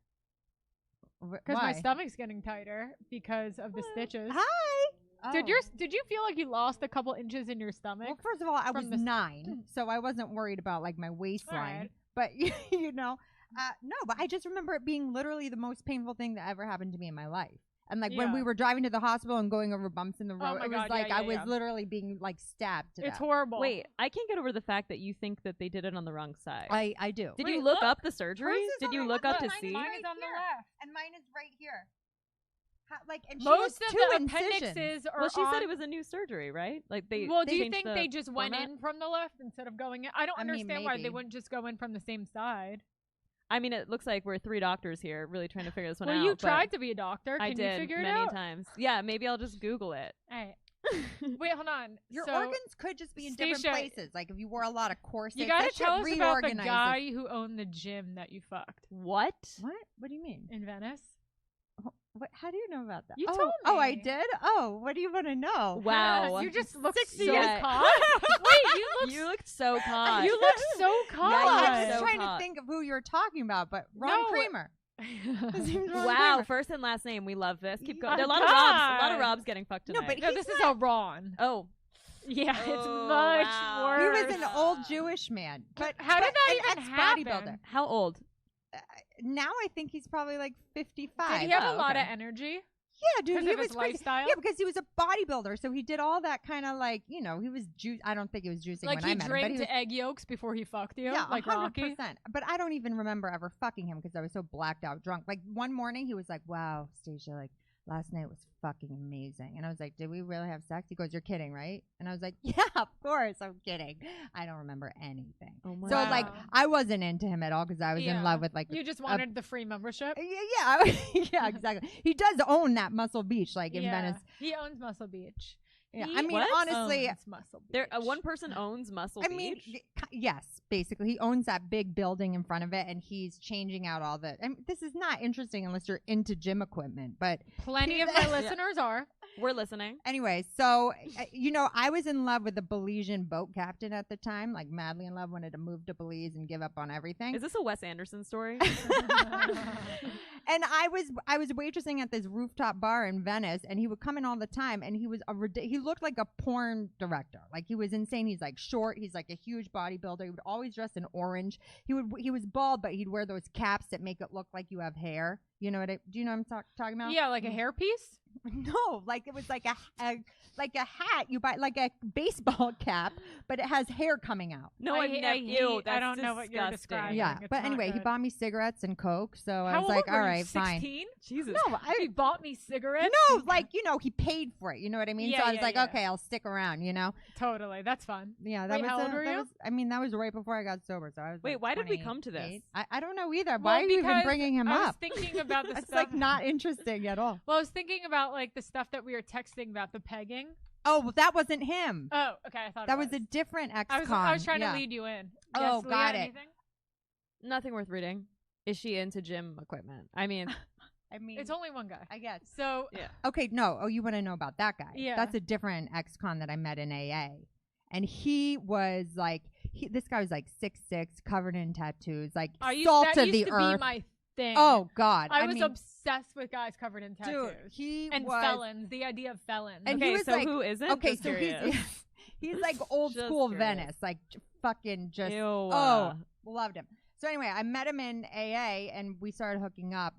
because my Why? stomach's getting tighter because of the stitches. Hi. Did Oh. did you feel like you lost a couple inches in your stomach? Well, first of all, I from was the 9, so I wasn't worried about like my waistline. Alright. But you know, no. But I just remember it being literally the most painful thing that ever happened to me in my life. And like when we Yeah. were driving to the hospital and going over bumps in the road, my it was God, like yeah, I yeah, was yeah. literally being like stabbed to It's death. horrible. Wait, I can't get over the fact that you think that they did it on the wrong side. I do. Did Wait, you look look. up the surgery? Hers is Did on you the look left, up to mine- see? Mine right is on the here. left. And mine is right here. Like, and Most she has of 2 the incisions. appendixes are Well, she on... said it was a new surgery, right? Like they. Well, do you changed think the they just went format? in from the left instead of going in? I don't I mean, understand why they maybe. wouldn't just go in from the same side. I mean, it looks like we're 3 doctors here, really trying to figure this one Well, out. you but tried to be a doctor. Can I you did figure it many out? times. Yeah, maybe I'll just Google it. All right. Wait, hold on. Your So, organs could just be in different Stacia, places. Like if you wore a lot of corsets, You gotta that shit tell us about the reorganizes. guy who owned the gym that you fucked What? What? What do you mean? in Venice. What? How do you know about that? You oh, told Oh, I me. did. Oh, what do you want to know? Wow. You just look 60 so years. caught. Wait, You looked so caught. you look so caught. I was so trying hot. to think of who you were talking about, but Ron No, Kramer. His name's Ron Wow, Kramer. first and last name. We love this. Keep Yeah. going. There are a lot Oh, of Robs. A lot God. of Robs getting fucked No, tonight. but No, he's this is not- a Ron. oh, Yeah, it's Oh, much wow. worse. He was an old Jewish man. But How did that an even ex-bodybuilder. happen? how old? Now I think he's probably like 55. Did he have Oh, a lot okay. of energy? Yeah, dude, 'Cause he of was his crazy. lifestyle? Yeah, because he was a bodybuilder, so he did all that kind of like, you know, he was juice. I don't think he was juicing Like when I he met him, but drank he was, egg yolks before he fucked you, yeah, like 100%. Rocky. But I don't even remember ever fucking him because I was so blacked out drunk. Like one morning, he was like, "Wow, Stacia, like last night was fucking amazing," and I was like, "Did we really have sex?" He goes, "You're kidding, right?" And I was like, "Yeah, of course, I'm kidding. I don't remember anything." Oh my So Wow. like, I wasn't into him at all because I was Yeah. in love with like You just wanted the free membership. yeah, yeah, exactly. He does own that Muscle Beach, like in Yeah. Venice. He owns Muscle Beach. Yeah, He I mean, What? honestly, owns Muscle Beach. There, one person owns Muscle I mean, Beach. yes, basically, he owns that big building in front of it, and he's changing out all the. I mean, this is not interesting unless you're into gym equipment, but Plenty of my listeners are. We're listening. anyway, so you know, I was in love with the Belizean boat captain at the time, like madly in love, wanted to move to Belize and give up on everything. Is this a Wes Anderson story? And I was waitressing at this rooftop bar in Venice, and he would come in all the time, and he was he looked like a porn director, like he was insane. He's like short, he's like a huge bodybuilder. He would always dress in orange. He was bald, but he'd wear those caps that make it look like you have hair. You know what? Do you know what I'm talking about? Yeah, like a hairpiece. No, like it was like a hat you buy, like a baseball cap, but it has hair coming out. No, I I've hate- never. I Ew, hate- that's I don't know what you're disgusting. describing. Yeah, It's but not anyway, he good. bought me cigarettes and Coke, so I How was old like, were all you, right, fine. 16? Jesus. No, He bought me cigarettes. no, like he paid for it. You know what I mean? Yeah, so I was yeah, like, yeah. okay, I'll stick around. Totally, that's fun. Yeah, that Wait, was. how old were that you? was, I mean, that was right before I got sober. So I was. Wait, like why did we come to this? 28. I don't know either. Well, Why are you even because bringing him I was up? thinking about the It's stuff. like not interesting at all. Well, I was thinking about like the stuff that we were texting about the pegging. Oh, well, that wasn't him. Oh, okay, I thought That it was a different ex-con. I was trying yeah. to lead you in. Oh, Yes, Leah, got it. anything? Nothing worth reading. Is she into gym equipment? I mean, I mean, It's only one guy. I guess. So yeah. Okay, no. Oh, you want to know about that guy? Yeah. That's a different ex-con that I met in AA. And he was like, this guy was like 6'6", covered in tattoos, like salt that of the used to earth. be my thing. Oh, God. I was mean, obsessed with guys covered in tattoos. dude, he and was. felons. The idea of felons. And okay, he was so like- who isn't? Okay, Just so curious. he's like old Just school curious. Venice, like fucking just. Ew, Oh, loved him. So anyway, I met him in AA and we started hooking up.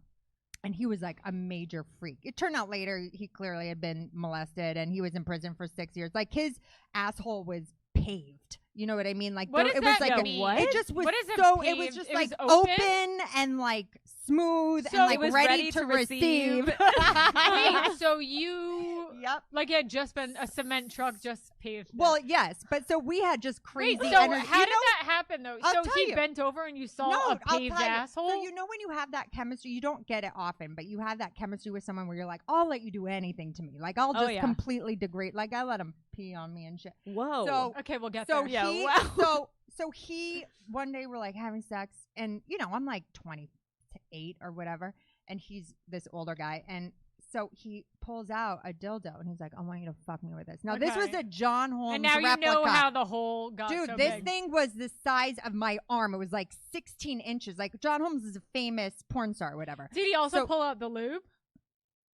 And he was like a major freak. It turned out later he clearly had been molested and he was in prison for 6 years. Like his asshole was paved. You know what I mean? Like What does it was that like mean? What? it just was What is it so it was paved? just It like was open? and like smooth So and like it was ready to receive. Wait, so you Yep. like it had just been a cement truck just paved. it. Well, yes, but so we had just Wait, crazy so energy. how You did know- that happen though? I'll So tell he you. bent over and you saw No, a I'll paved tell you. asshole. So you know when you have that chemistry, you don't get it often, but you have that chemistry with someone where you're like, I'll let you do anything to me. Like I'll Oh, just yeah. completely degrade. Like I let him pee on me and shit. Whoa. So Okay, we'll get so there. Yeah, he wow. so he one day we're like having sex and I'm like 28 or whatever and he's this older guy and so he pulls out a dildo and he's like, I want you to fuck me with this. Now this was Okay. a John Holmes and now replica. you know how the hole got Dude, so this big. thing was the size of my arm. It was like 16 inches. Like John Holmes is a famous porn star or whatever. Did he also So- pull out the lube?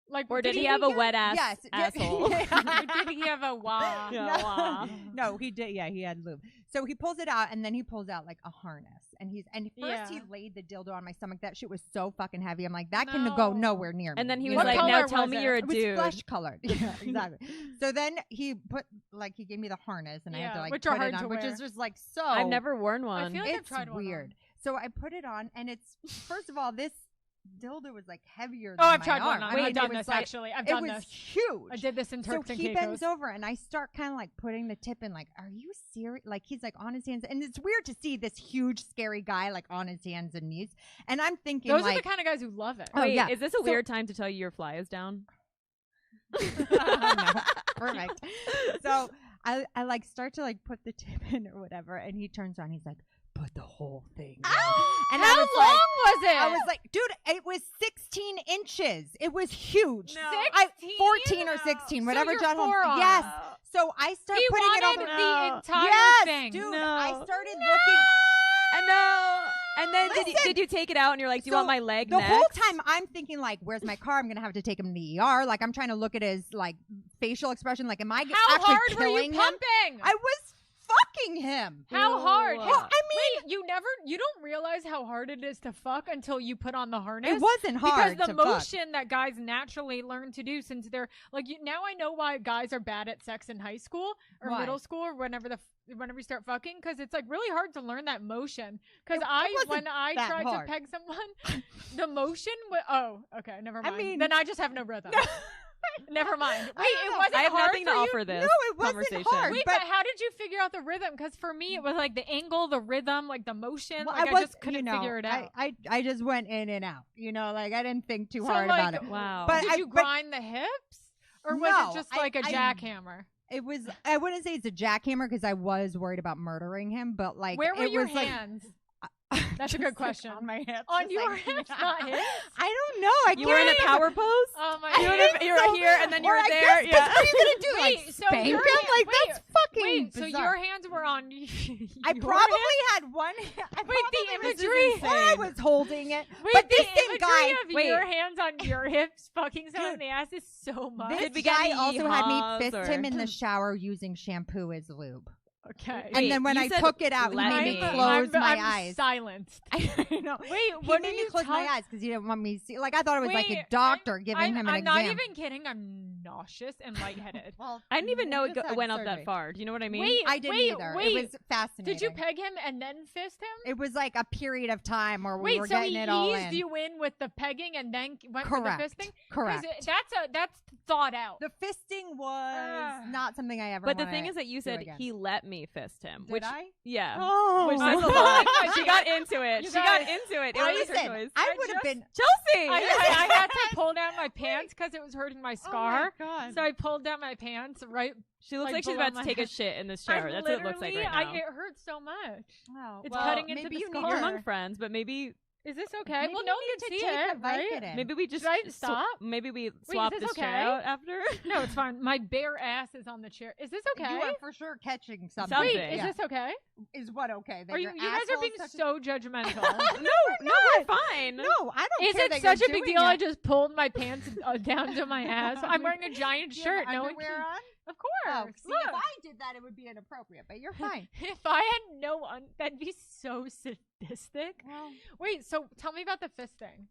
Like, or did he have a wet ass Yes. asshole? Did he have a wah? Yeah, wow. No, he did. Yeah, he had lube. So he pulls it out, and then he pulls out like a harness. And first he Yeah. laid the dildo on my stomach. That shit was so fucking heavy. I'm like, that can No. go nowhere near me. And then he You was know What like, what I mean? color "Now tell was me it? you're a It was dude." flesh colored. Yeah, exactly. So then he he gave me the harness, and I had to Yeah, like which put are hard it on, to which wear. is just like so. I've never worn one. I feel like I've It's tried one on. weird. So I put it on, and it's first of all, this dildo was like heavier Oh, than I've my tried arm. one on. I mean, I've it done was this like- actually. I've It done was this. huge. I did this in So Turks and he bends Caicos. over and I start kind of like putting the tip in, like, are you serious? Like he's like on his hands, and it's weird to see this huge, scary guy like on his hands and knees. And I'm thinking, Those like, are the kind of guys who love it. Oh, Wait, yeah. is this a So- weird time to tell you your fly is down? No, perfect. So I like start to like put the tip in or whatever, and he turns around. He's like, put the whole thing. in. And How I was long like, was it? I was like, dude, it was 16 inches. It was huge. No. 14 or 16, whatever your John Holmes. forearm. Yes. So I start He putting it wanted over. the entire Yes, thing. dude. No. I started looking. No. And then Listen. did you take it out and you're like, do you So want my leg The next? whole time I'm thinking, like, where's my car? I'm gonna have to take him to the ER. Like, I'm trying to look at his like facial expression. Like, am I How actually hard were killing you him? pumping? I was fucking him. How hard? Ew. Well, I mean, Wait, you don't realize how hard it is to fuck until you put on the harness. it wasn't hard because the to fuck. motion that guys naturally learn to do since they're like now I know why guys are bad at sex in high school or Why? middle school or whenever you start fucking because it's like really hard to learn that motion because It when wasn't I that tried hard. to peg someone the motion okay, never I mind, mean- then I just have no rhythm. Never mind. Wait, don't it know. wasn't I have hard nothing to for you? offer this No, it wasn't conversation. hard. Wait, but but how did you figure out the rhythm? Because for me, it was like the angle, the rhythm, like the motion. well, like I I just couldn't figure it out. I just went in and out. Like I didn't think too So, hard like, about it. Wow. But Did you grind the hips, or was No, it just I- like a I- jackhammer? It was. I wouldn't say it's a jackhammer because I was worried about murdering him. But like, Where were it your was like- hands? That's just, a good like, question. on my hips. On just, your like, hips, not his? I don't know. I You were in a can't power pose? Oh my I god! think You were so. here and then you Or were I there. guess, 'cause what are you gonna do? Wait, like so spank your him? hand- Like wait, that's fucking Wait, so bizarre. your hands were on? I your probably hands? had one. I Wait, the probably was imagery. Or I was holding it. Wait, but the this same imagery guy. of Wait. your hands on your hips, fucking someone in Dude, the ass is so much. This Did we get guy any also had me yeehaws fist or- him in the shower using shampoo as lube. Okay. And then when you I said took it out, he let made me me. close my I'm eyes. silenced. I know. Wait, He what made are me you close my talking? eyes because he didn't want me to see. Like I thought it was like a Wait, doctor giving him an I'm exam. not even kidding. I'm nauseous and lightheaded. Well, I didn't even know we it just had went up surgery. that far. Do you know what I mean? Wait, I didn't wait, either. Wait. It was fascinating. Did you peg him and then fist him? It was like a period of time where we Wait, were so getting he it all eased in. you in with the pegging and then went Correct. for the fisting? 'Cause Correct. That's thought out. The fisting was Ah. not something I ever. But the wanna thing is that you do said again. he let me fist him. Did which I? Yeah. Oh, Which says a Oh. lot. I She got into it. You She got guys, into it. It I was her listen, choice. I would have been. Chelsea. I had to pull down my pants because it was hurting my scar. Oh my God. So I pulled down my pants right. She looks like, like she's below about my to take a head. shit in this I shower. That's what it looks like right literally- now. it hurts so much. Wow. It's well, cutting into maybe the you need skull. We're to- among friends, but maybe Is this okay? Maybe well, you no one need can to see take it, a right? Vicodin. maybe we just Should I stop? maybe we swap is this this chair okay? out after. No, it's fine. My bare ass is on the chair. Is this okay? You are for sure catching something. Something. Wait, is Yeah. this okay? Is what okay? That Are you your guys are asshole being is such a- so judgmental. No, we're fine. No, I don't Is care it that such you're a big doing deal? I it. just pulled my pants down to my ass. I'm wearing a giant Do you have shirt. No one underwear can. on? Of Oh, course. see, if Look. I did that, it would be inappropriate. But you're fine. If I had that'd be so sadistic. Well, Wait, so tell me about the fisting.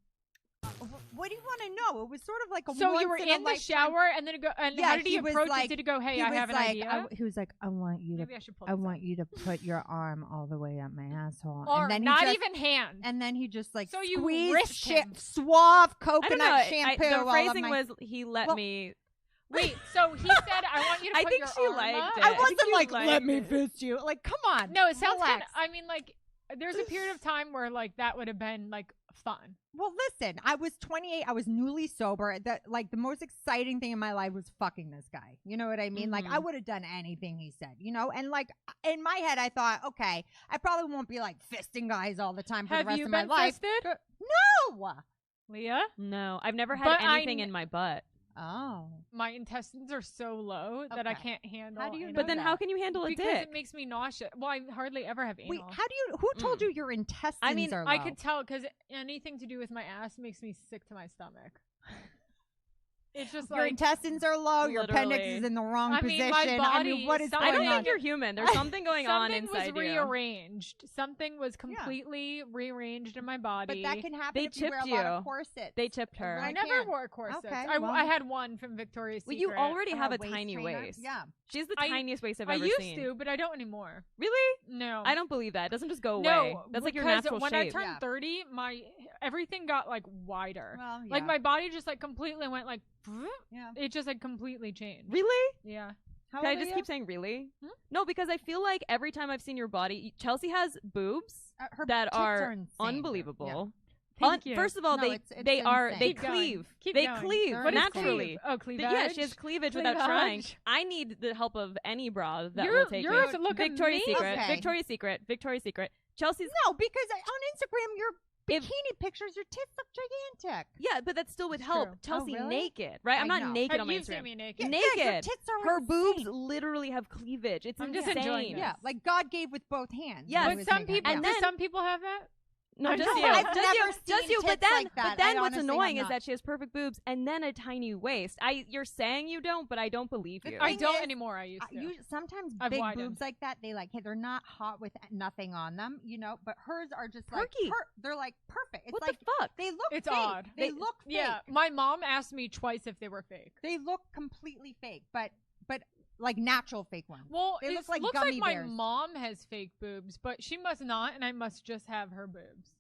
what do you want to know? It was sort of like a. So you were once a in the lifetime- shower, and then Yeah, how did he he was approach like- it? Did he go, "Hey, He I was have an like, idea"? he was like, I want you to. Maybe I should pull I this want up. you to put your arm all the way up my asshole, Or and then not he just, even hand. and then he just like So you squeezed risked him. suave I don't know. coconut shampoo. The all of phrasing my- was he let Well, me. Wait, so he said, "I want you to I put think your she arm liked up." it. I I think wasn't you like, liked let me it. fist you. Like, come on. No, it sounds kind relax. of. I mean, like, there's a period of time where like that would have been like fun. Well, listen, I was 28. I was newly sober. That like the most exciting thing in my life was fucking this guy. You know what I mean? Like I would have done anything he said. You know, and like in my head, I thought, okay, I probably won't be like fisting guys all the time for Have the rest you of my been life. fisted, No. Leah? No, I've never had But I anything kn- in my butt. Oh. My intestines are so low that I Okay. can't handle. How do you any know But then of how that. can you handle a Because dick? it makes me nauseous. Well, I hardly ever have anal. Wait, how do you? Who told you your intestines I mean, are low? I could tell because anything to do with my ass makes me sick to my stomach. It's just your like intestines are low. Your appendix Literally. is in the wrong I mean, position. my I mean, body- what is something- I going don't on? think you're human. There's something going on something inside was you. rearranged. Something was completely rearranged in my body. But that can happen They if you wear a chipped lot of you. corsets. They tipped her. I Right. never can. wore corsets. Okay, I, well. I had one from Victoria's Well, Secret. you already have a waist tiny trainer? waist. Yeah. She's the I- tiniest waist I've I ever used seen. to, but I don't anymore. Really? No. I don't believe that. It doesn't just go away. No, That's like your because natural when shape. I turned Yeah. 30, my everything got like wider. Well, yeah. Like my body just like completely went like. Yeah. It just like completely changed. Really? Yeah. How Can I old are just you? keep saying really? Hmm? No, because I feel like every time I've seen your body, Chelsea has boobs Her that tits are insane. unbelievable. Thank you. First of all, No, they it's they are insane. they Keep going. cleave. Keep They going. cleave They're What is naturally. cleave? Oh, cleavage. Yeah, she has cleavage without trying. Cleavage. I need the help of any bra that You're- will take you're it. looking Victoria's amazing. Secret. Okay. Victoria's Secret. Victoria's Secret. Chelsea's. No, because on Instagram, your If- bikini pictures, your tits look gigantic. Yeah, but that's still with It's help. true. Chelsea really? naked, right? I'm I not know. naked Have on my you Instagram. seen me naked? Yeah, Naked. your tits are Her insane. boobs literally have cleavage. It's I'm just insane. enjoying this. Yeah, like God gave with both hands. Yes. when But he was some making it. people, And do then- some people have that? No, I just know. you. I've Just never you. Just seen you. But tits then, like that. but then I what's honestly annoying have is not. that she has perfect boobs and then a tiny waist. You're saying you don't, but I don't believe you. The I thing don't is, anymore. I used to. sometimes I've big widened. boobs like that, they like, hey, they're not hot with nothing on them, you know. But hers are just like Perky. they're like perfect. It's What like the fuck? they look. It's fake. odd. They look fake. Yeah, my mom asked me twice if they were fake. They look completely fake, but like natural fake ones. Well, They it look like looks gummy like my bears. mom has fake boobs, but she must not, and I must just have her boobs.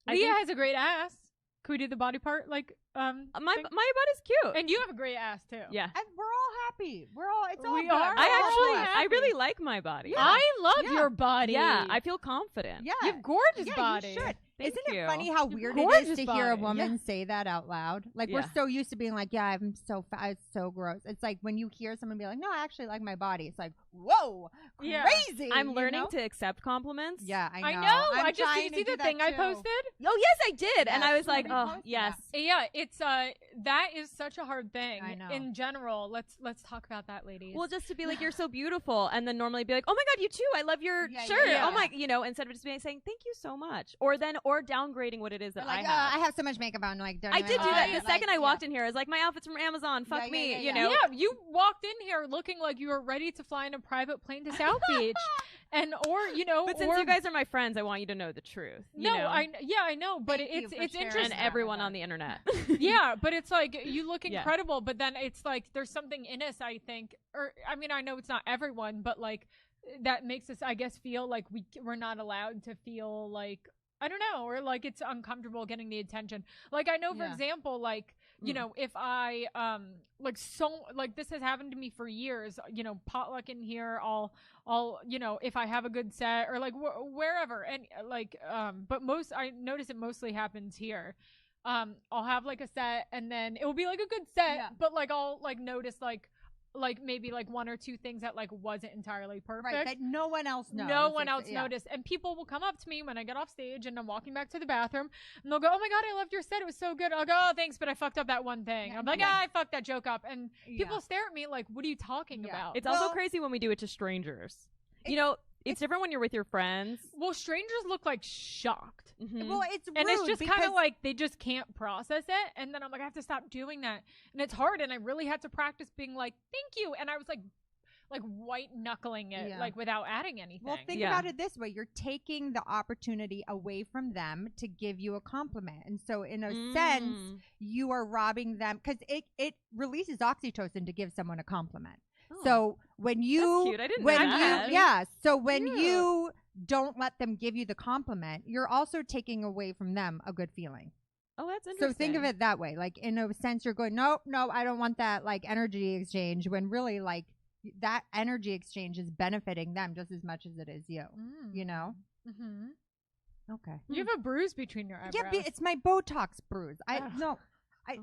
I Leah think- has a great ass. Can we do the body part? Like, My thing? my body's cute. And you have a great ass too. Yeah. And we're all happy. We're all. It's all We good. are. We're I all actually, happy. I really like my body. Yeah. I love Yeah. your body. Yeah, I feel confident. Yeah. You have gorgeous yeah, body. You should. Thank Isn't you. it funny how You weird have it is gorgeous to hear a body. woman say that out loud? Like we're Yeah. so used to being like, "Yeah, I'm so fat. It's so gross." It's like when you hear someone be like, "No, I actually like my body." It's like, "Whoa, Yeah. crazy!" I'm you learning know? to accept compliments. Yeah, I know. I know. I'm I just trying did to you see do the that thing I too. posted? Oh yes, I did, and I Yes. was like, What did you oh post? yes. Yeah, it's that is such a hard thing. I know. In general, let's talk about that, ladies. Well, just to be like, you're so beautiful, and then normally be like, oh my god, you too. I love your Yeah, shirt. yeah. Oh my, instead of just being saying thank you so much, or then or downgrading what it is that Like, I have. I have so much makeup on. Like, don't I even did do lie. that. The Like, second I walked in here, I was like, my outfit's from Amazon. Fuck Yeah, me. yeah, You yeah. know. Yeah, you walked in here looking like you were ready to fly in a private plane to South Beach, But since you guys are my friends, I want you to know the truth. You know? I know, but Thank you it's for sharing interesting. And everyone on the internet. Yeah, but it's like you look Yeah. incredible, but then it's like there's something in us, I think, or I mean, I know it's not everyone, but like that makes us, I guess, feel like we're not allowed to feel like, I don't know, or like it's uncomfortable getting the attention. Like I know, for Yeah. example, like you know, if I like this has happened to me for years. You know, potluck in here, I'll if I have a good set or like wherever, and like but I notice it mostly happens here. I'll have like a set, and then it will be like a good set, Yeah. but like I'll like notice like maybe like one or two things that like wasn't entirely perfect. Right, that no one else knows. No one else noticed. And people will come up to me when I get off stage and I'm walking back to the bathroom, and they'll go, "Oh my God, I loved your set. It was so good." I'll go, "Oh, thanks, but I fucked up that one thing." Yeah, I'm like, yeah. I fucked that joke up. And people stare at me like, "What are you talking Yeah. about?" It's also Well- crazy when we do it to strangers. You know, it's different when you're with your friends. Well, strangers look like shocked. Mhm. Well, it's rude And it's just kind because of like they just can't process it. And then I'm like, I have to stop doing that. And it's hard. And I really had to practice being like, "Thank you." And I was like white knuckling it, Yeah. like without adding anything. Well, think Yeah. about it this way. You're taking the opportunity away from them to give you a compliment. And so in a sense, Mm. you are robbing them because it releases oxytocin to give someone a compliment. Oh. So when you That's cute. I didn't when know that. so when Cute. you don't let them give you the compliment, you're also taking away from them a good feeling. Oh, that's interesting. So think of it that way. Like in a sense, you're going, no, I don't want that like energy exchange, when really like that energy exchange is benefiting them just as much as it is you. You know? Mm-hmm. Okay. You have a bruise between your eyebrows. Yeah, it's my Botox bruise. Ugh.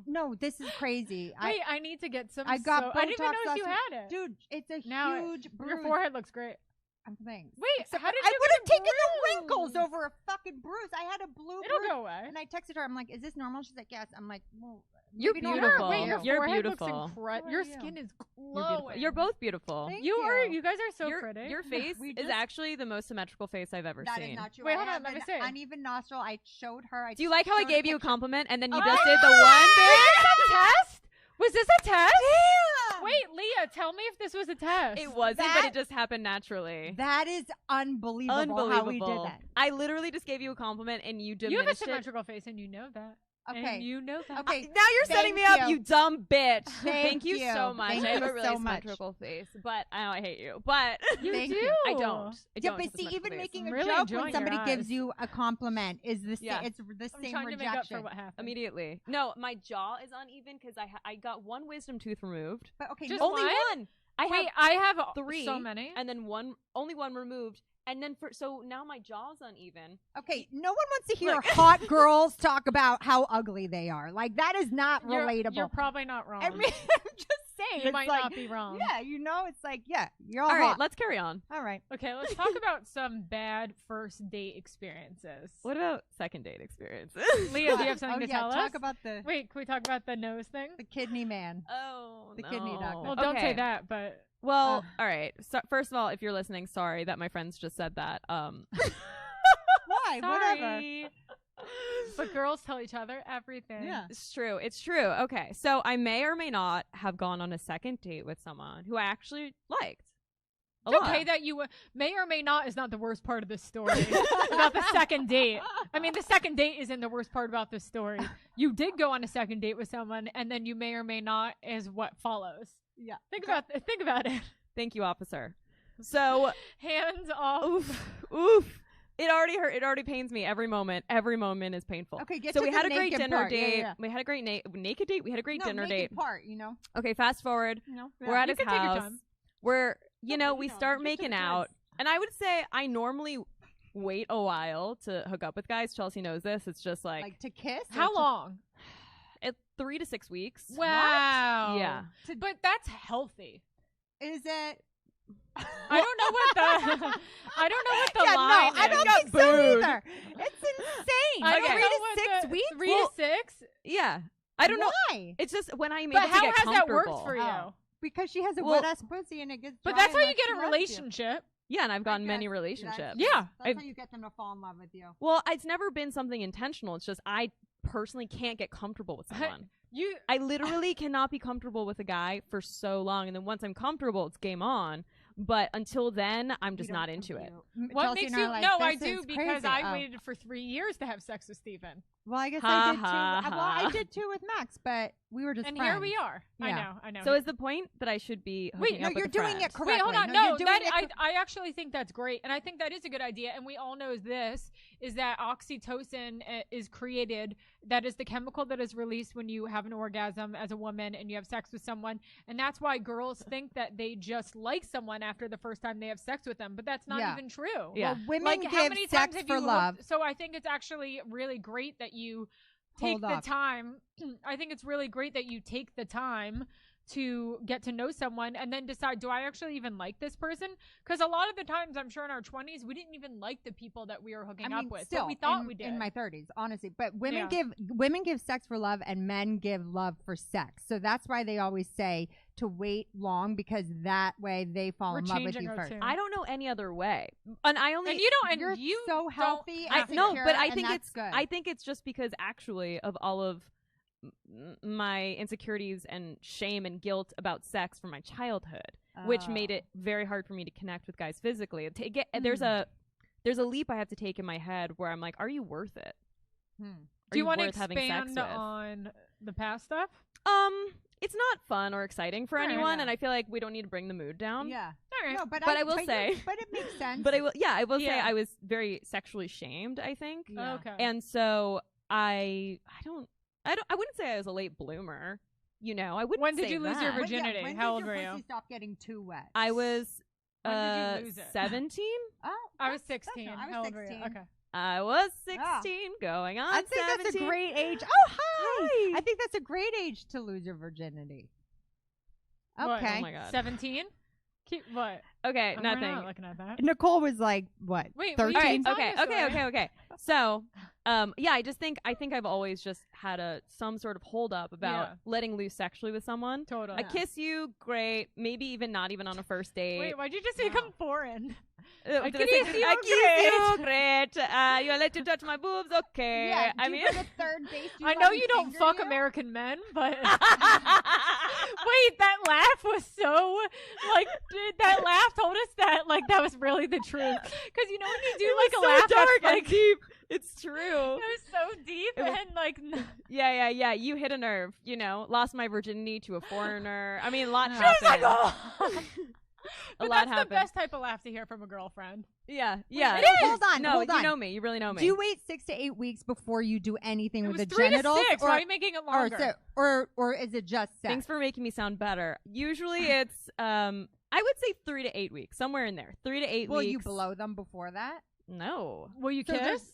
No, this is crazy. Wait, I need to get some. I got I didn't even Botox know you last had it. dude, it's a Now huge bruise. Your forehead looks great. Thanks. Wait, Except how did I you would have get a taken the wrinkles bruise? over a fucking bruise. I had a blue It'll bruise. go away. And I texted her. I'm like, "Is this normal?" She's like, "Yes." I'm like, "Well, You're maybe not beautiful. Wait, your You're forehead beautiful. looks incredible. Your Who are you? skin is You're beautiful. glowing. You're both beautiful. Thank You guys are so your, pretty. Your face We is just- actually the most symmetrical face I've ever That seen. is not true. Wait, I hold on, have let me an see. uneven nostril. I showed her. Do you like how I showed gave you a picture. compliment and then you Oh, just did the one thing? test? Was this a test? Damn! Wait, Leah, tell me if this was a test. It wasn't, but That- it just happened naturally. That is unbelievable, Unbelievable. how we did that. I literally just gave you a compliment and you You diminished have a it. symmetrical face, and you know that. Okay. And you know that. Okay. Now you're setting Thank me up, you. you dumb bitch. Thank you you. so much. Thank I have you a really so much. symmetrical face, but I hate you. But You Thank do. you. I don't. I Yeah, don't but have a see, symmetrical even face. making I'm a really joke enjoying when somebody your gives eyes. you a compliment is the same. Yeah. It's the I'm same trying to make up rejection. for what happened. Immediately. No, my jaw is uneven because I got one wisdom tooth removed. But okay, Just no, Only one? one. I Wait, have I have three, so many. and then only one removed, and then so now my jaw's uneven. okay, no one wants to hear Like- hot girls talk about how ugly they are. Like that is not relatable. You're probably not wrong. I mean, I'm just saying. you it's might like, not be wrong. Yeah, it's like, yeah, you're all, All right, hot. let's carry on. All right. Okay, let's talk about some bad first date experiences. What about second date experiences? Leah, do you have something to yeah, tell talk us? about the Wait, can we talk about the nose thing? kidney man. Oh, The kidney doctor. Well, don't say Okay. that, but Well, all right. So, first of all, if you're listening, sorry that my friends just said that. Why? Whatever. sorry. But girls tell each other everything. Yeah. It's true. It's true. Okay. So I may or may not have gone on a second date with someone who I actually liked. A It's lot. okay that you may or may not is not the worst part of this story about the second date. I mean, the second date isn't the worst part about this story. You did go on a second date with someone, and then you may or may not is what follows. Yeah. Think about it. Thank you, officer. So, Hands off. oof. It already hurt. It already pains me every moment. Every moment is painful. Okay, get So to we the had a great naked dinner part. Yeah, date. yeah. We had a great naked date. We had a great No, dinner naked date. part, you know. Okay, fast forward. No. We're at You his can take your house. time. We're, Okay, we you know, start you making took a out. choice. And I would say I normally wait a while to hook up with guys. Chelsea knows this. It's just Like to kiss? or How to- long? 3 to 6 weeks. Wow. Yeah. But that's healthy. Is it? I don't know what the I don't know what the Yeah, line no, I is. don't got think so booed. either. It's insane. I Okay. don't 3 know to what 6 the, weeks? 3 Well, to 6? Yeah. I don't know. Why? It's just when I made But it to how get has that comfortable. worked for you? Oh. Because she has a Well, wet ass pussy and it gets But dry that's how unless you get she a loves relationship. Yeah, and I've gotten I many guess relationships. Yeah. That's how you get them to fall in love with you. Well, it's never been something intentional. It's just I personally can't get comfortable with someone. I literally cannot be comfortable with a guy for so long, and then once I'm comfortable, it's game on. But until then, I'm just not into it. What Chelsea makes and you? are like, No, I "This do is because crazy." I waited for 3 years to have sex with Steven. Well, I guess Ha, I did too. ha, Well, I ha. did too with Max, but we were just And friends. here we are. Yeah. I know. So is the point that I should be hooking no, up with you're a doing friend? it correctly. Wait, hold on. No, No, you're doing that it I actually think that's great, and I think that is a good idea. And we all know this is that oxytocin is created. That is the chemical that is released when you have an orgasm as a woman and you have sex with someone, and that's why girls think that they just like someone after the first time they have sex with them. But that's not even true. Yeah. Well, women Like, how give many sex times have for you love. So I think it's actually really great that you take Hold the up. time. I think it's really great that you take the time to get to know someone and then decide, do I actually even like this person? Because a lot of the times, I'm sure in our 20s, we didn't even like the people that we were hooking up with. Still, but we thought in, we did. in my 30s, honestly. But women Yeah. give sex for love, and men give love for sex. So that's why they always say to wait long, because that way they fall We're in love with changing you our first. tune. I don't know any other way, and I only and you don't. And You're you so don't healthy. have and to- no, secure, but I and think that's it's good. I think it's just because actually of all of my insecurities and shame and guilt about sex from my childhood, which made it very hard for me to connect with guys physically. There's a leap I have to take in my head where I'm like, are you worth it? Hmm. Do you want to expand on the past stuff? It's not fun or exciting for Fair anyone, enough. and I feel like we don't need to bring the mood down. Yeah. All right. No, but I will say- but it makes sense. But I will say Yeah. I was very sexually shamed, I think. Yeah. Okay. And so I wouldn't say I was a late bloomer. You know, I wouldn't When did say you lose your that. virginity? When How did old your were you? pussy stop getting too wet? I was When did you lose it? 17. Oh, I was that's 16. not- I was How old were you? 16. Okay. I was 16 going on I think 17. that's a great age. Oh, hi. Hi. I think that's a great age to lose your virginity. What? Okay. Oh my god. 17? What? Okay, We're nothing. not looking at that. Nicole was like, what? Wait, 13? wait. All right, Tell okay, me a okay, story. okay. So, yeah, I think I've always just had some sort of hold up about Yeah. letting loose sexually with someone. Totally. I kiss you, great. Maybe even not even on a first date. Wait, why'd you just become foreign? I kiss you, I kiss you, great. You let you touch my boobs, okay. Yeah, I do mean, you go to third base? Do I let know him you don't finger fuck you? American men, but wait, that laugh was so like that laugh told us that like that was really the truth. Because you know when you do like a laugh that's like deep. It's true. it was so deep It was- and like Yeah. You hit a nerve. You know, lost my virginity to a foreigner. I mean, a lot she was like, happened. oh. A But lot that's happened. the best type of laugh to hear from a girlfriend. Yeah. Wait, hold on, No, hold on. you know me. You really know me. Do you wait 6 to 8 weeks before you do anything It with was the 3 genitals? to 6. Or, Why are you making it longer? or is it just sex? Thanks for making me sound better. Usually it's I would say 3 to 8 weeks, somewhere in there. 3 to 8 Will weeks. you blow them before that? No. Will you So kiss? there's-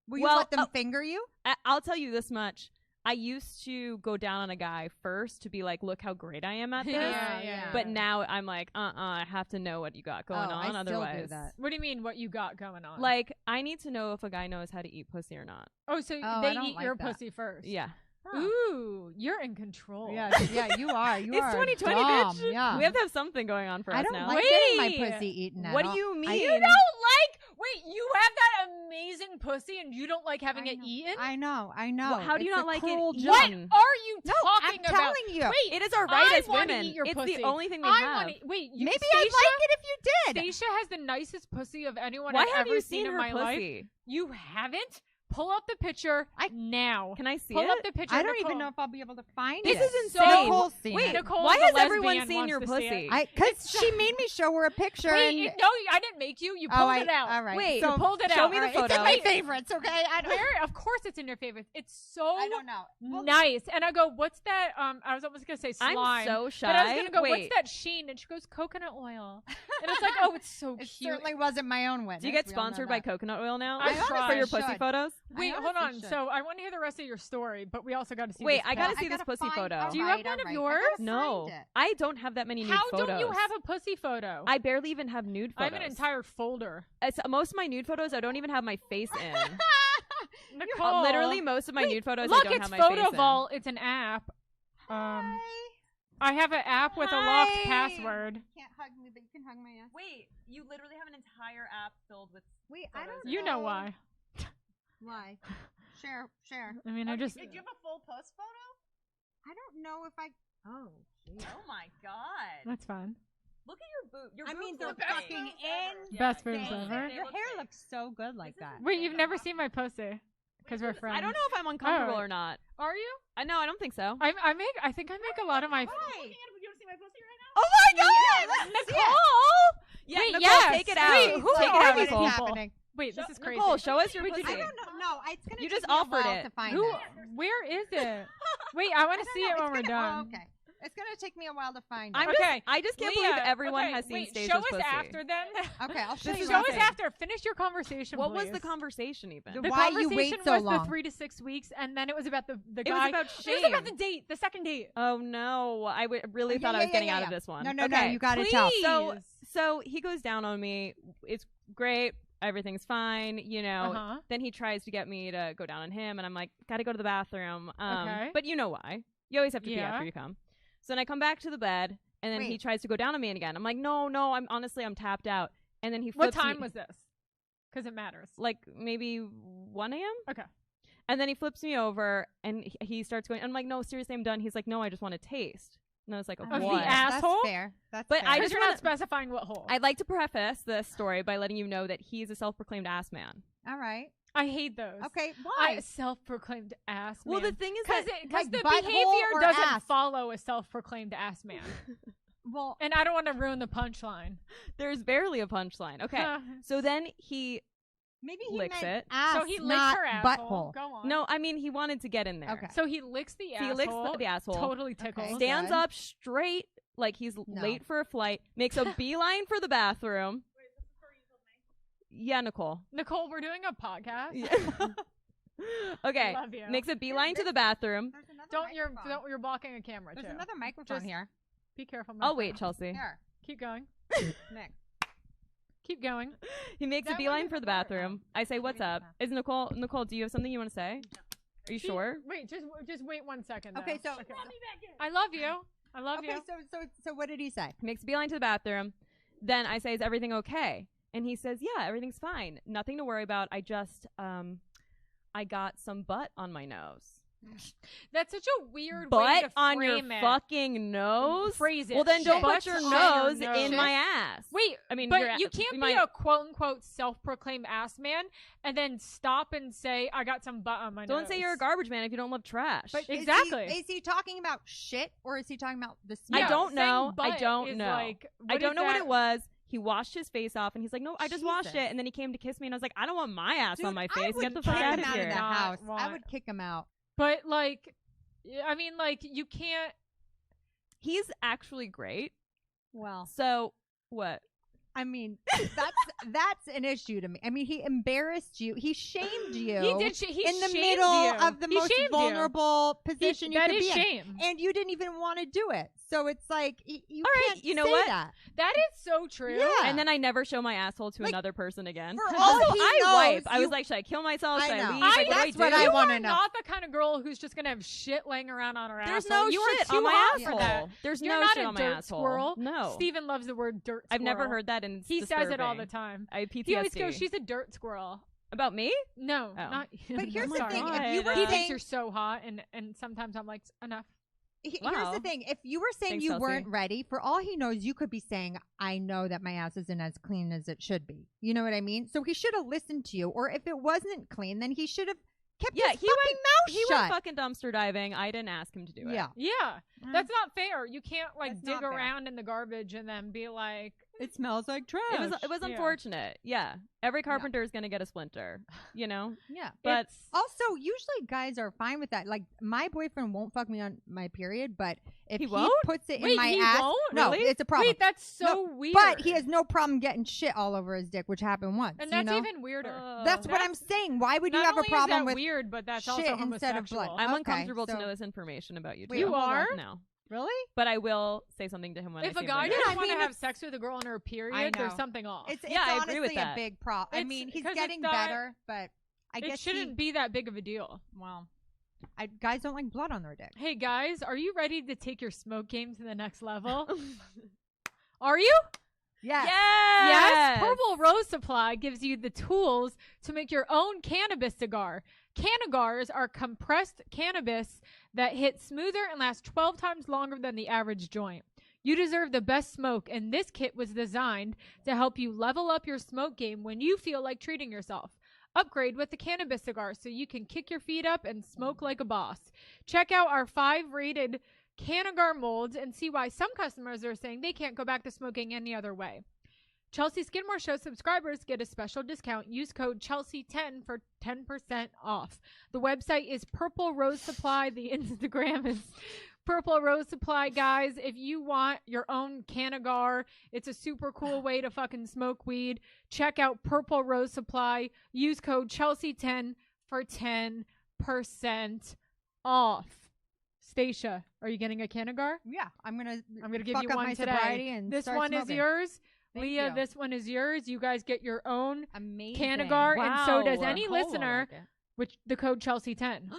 Will you Well, let them finger you? I'll tell you this much. I used to go down on a guy first to be like, look how great I am at this. Yeah. But now I'm like, I have to know what you got going on. I still Otherwise, do that. What do you mean? What you got going on? like, I need to know if a guy knows how to eat pussy or not. oh, so Oh, they I don't eat like your that. pussy first. Yeah. Ooh, you're in control. Yeah, you are. You It's are 2020, dumb. bitch. Yeah. We have to have something going on for I us don't now. like getting my Wait. pussy eaten. At What do all. you mean? I- You don't like? Wait, you have that amazing pussy and you don't like having I it know. eaten? I know. Well, how do you It's not a like it cruel eaten? job. What are you No, talking I'm about? telling you. Wait, It is our right I as wanna women. eat your It's pussy. the only thing we I have. want to wait. You, Maybe Stasia, I'd like it if you did. Stasia has the nicest pussy of anyone Why I've have ever you seen seen in her my life. pussy? You haven't? Pull up the picture now. Can I see Pull it? up the picture. I don't Nicole. even know if I'll be able to find This it. is So- insane. Nicole's seen Wait, it. Nicole, why the has everyone lesbian, seen wants your to see pussy? it. Because she made me show her a picture. Wait, and no, I didn't make you. You pulled it out. All right. Wait, so You pulled it show out. me the All right, photo. It's in my Wait, favorites, okay? I don't. Where? Of course, it's in your favorites. It's so I don't know. Well, nice. And I go, what's that? I was almost gonna say slime. I'm so shy. But I was gonna go, Wait, what's that sheen? And she goes, coconut oil. And it's like, oh, it's so It cute. certainly wasn't my own witness. do you get We all know sponsored by that. coconut oil now I for honestly your pussy should. photos? Wait, I hold honestly on. should. So I want to hear the rest of your story, but we also got to see. Wait, this I gotta pic. see this pussy find- photo. all Do you have one of I yours? gotta No, find it. I don't have that many nude How photos. don't you have a pussy photo? I barely even have nude I photos. have an entire folder. Most of my nude photos, I don't even have my face in. Nicole, Literally, most of my Wait, nude photos, look, I don't it's have my face Photo in. Vault. It's an app. Hi. I have an app with a locked Hi. password. You can't hug me, but you can hug my ass. Wait, you literally have an entire app filled with. Wait, I don't You know why. Why? Share. I mean, I just. Did you have a full post photo? I don't know if I. Oh, geez. Oh my god! That's fine. Look at your boob. Your I boobs mean, they're look fucking fake. in. Best boobs Thanks. ever. They Your look hair fake. looks so good like that. Wait, you've never seen my pussy? Because we're friends. I don't know if I'm uncomfortable Oh. or not. Are you? No, I don't think so. I think I make a lot of my. Why? You don't see my pussy right now? Oh my god, Nicole! Yeah, Wait, Nicole, yes. take it out. Wait, who take it are out, these Nicole. people? Happening? Wait, this is crazy. Nicole, show us your Wait, pussy. I don't know. No, it's gonna. You take just me a offered while it. To find Who? it. Where is it? Wait, I want to see it when we're done. Okay, it's gonna take me a while to find I'm it. Okay, I just can't Leah, believe everyone okay, has seen wait, Stasia's show us pussy. after then. Okay, I'll show This you. is Show us nothing. after. Finish your conversation. What was please. the conversation even? The- The Why you conversation wait so was long? the 3 to 6 weeks, and then it was about the It guy. was about It was about shame. the date, the second date. Oh no, I really thought I was getting out of this one. No, okay. you gotta Please. tell. So he goes down on me. It's great. Everything's fine. You know. Uh-huh. Then he tries to get me to go down on him, and I'm like, gotta go to the bathroom. Okay. But you know why? You always have to pee Yeah. after you come. So then I come back to the bed, and then he Wait. tries to go down on me again. I'm like, no, I'm tapped out. And then he What flips time me, was this? Because it matters. like maybe 1 a.m. Okay. And then he flips me over, and he starts going. I'm like, no, seriously, I'm done. He's like, no, I just want to taste. And I was like, Of the what? asshole? That's fair. That's But fair. I Because just you're wanna- not specifying what hole. I'd like to preface this story by letting you know that he's a self-proclaimed ass man. All right. I hate those. Okay. Why? Self-proclaimed ass man. Well, the thing is because that like the butthole behavior or doesn't ass? follow a self-proclaimed ass man. well, And I don't want to ruin the punchline. there's barely a punchline. Okay, so then he maybe he licks meant it. ass, so he licks not her asshole. butthole. Go on. no, I mean he wanted to get in there. Okay. So he licks the So asshole. he licks the asshole. Totally tickled. Okay. Stands Good. up straight like he's No. late for a flight. Makes a beeline for the bathroom. Yeah, Nicole. Nicole, we're doing a podcast. Okay. I love you. Makes a beeline to the bathroom. There's another You're blocking a camera There's too. another microphone Just- here. Be careful. I'll wait, Chelsea. Here, Keep going. Nick. Keep going. He makes a That beeline wasn't for the the water bathroom. I say, "What's Maybe up?" it's Is Nicole? Nicole, do you have something you want to say? Are you sure? Wait, just wait 1 second. Though. Okay, so I love you. I love okay, you. so what did he say? He makes a beeline to the bathroom. Then I say, "Is everything okay?" And he says, "Yeah, everything's fine. Nothing to worry about. I just I got some butt on my nose." That's such a weird way Butt to on your frame it. fucking nose? Phrase it. Well, then don't Butt put your on nose your in nose. my ass. Wait, I mean, but your you ass- can't you be might- a quote unquote self-proclaimed ass man and then stop and say, "I got some butt on my nose." Don't say you're a garbage man if you don't love trash. But Exactly. Is he talking about shit or is he talking about the smell? I don't know. saying I butt don't is know. Like, I don't know what that? it was. He washed his face off, and he's like, "No, I just washed Jesus. it." And then he came to kiss me, and I was like, "I don't want my ass Dude, on my I face. would Get the kick fuck him out of out here." of the Not house. want- I would kick him out. But like, I mean, like you can't. He's actually great. Well, So what? I mean, that's an issue to me. I mean, he embarrassed you. He shamed you. He did. He in the shamed middle you. of the He most shamed you. vulnerable position you That could is be shame. in, and you didn't even want to do it. So it's like you All right, can't you know say what? that. That is so true. Yeah. And then I never show my asshole to Like, another person again. for Also, all he I knows, wipe. I was you- like, should I kill myself? I Should I know. leave? I- Like, what do that's I what do? I You wanna are know. not the kind of girl who's just gonna have shit laying around on her There's asshole. no You are shit too on my hot for asshole. that. There's You're no not shit a on my dirt asshole. squirrel. No. Steven loves the word dirt I've never squirrel. heard that, and it's He says it all the disturbing. time. I have PTSD. He always goes, "She's a dirt squirrel." About me? No, Oh. not. But here's I'm the sorry. thing: God. if you were He saying, thinks you're so hot, and sometimes I'm like, enough. here's Wow. the thing: if you were saying Thanks, you Chelsea. weren't ready, for all he knows, you could be saying, "I know that my ass isn't as clean as it should be." You know what I mean? So he should have listened to you, or if it wasn't clean, then he should have kept Yeah, his he fucking mouth He shut. went fucking dumpster diving. I didn't ask him to do it. Yeah, Yeah, Mm. that's not fair. You can't like That's dig not fair. around in the garbage and then be like, it smells like trash. It was Yeah. unfortunate. Yeah. Every carpenter is going to get a splinter, you know? Yeah. But it's- Also, usually guys are fine with that. Like my boyfriend won't fuck me on my period, but if He he, won't? puts it Wait, in my he ass, won't? no, Really? it's a problem. wait, that's so No, weird. But he has no problem getting shit all over his dick, which happened once. and you that's know? even weirder. That's what I'm saying. Why would you Not have a only is problem that with weird, but that's shit also instead of blood? homosexual. I'm Okay, uncomfortable to so- know this information about you, too. Wait, You hold on. are? No. Really? But I will say something to him when If I a see guy him. Yeah, doesn't I want to mean, have it's- sex with a girl on her I period, there's know. something off. It's Yeah, I honestly agree with a that. big problem. I It's- mean, he's 'cause getting it's not- better, but I it guess shouldn't be that big of a deal. Well, Guys don't like blood on their dick. Hey guys, are you ready to take your smoke game to the next level? Are you? Yes. Yes. Purple Rose Supply gives you the tools to make your own cannabis cigar. Cannagars are compressed cannabis that hit smoother and last 12 times longer than the average joint. You deserve the best smoke, and this kit was designed to help you level up your smoke game when you feel like treating yourself. Upgrade with the cannabis cigar so you can kick your feet up and smoke like a boss. Check out our 5-rated Canagar molds and see why some customers are saying they can't go back to smoking any other way. Chelsea Skidmore Show subscribers get a special discount. Use code Chelsea10 for 10% off. The website is Purple Rose Supply. The Instagram is Purple Rose Supply. Guys, if you want your own Canagar, it's a super cool way to fucking smoke weed. Check out Purple Rose Supply. Use code Chelsea10 for 10% off. Stasia, are you getting a Canagar? Yeah, I'm gonna give fuck you up one my today. sobriety and This start one is smoking. yours. Thank Leah, you. this one is yours. You guys get your own Amazing. Canagar, and so does Wow. any Cool, I listener, like it. which the code Chelsea10.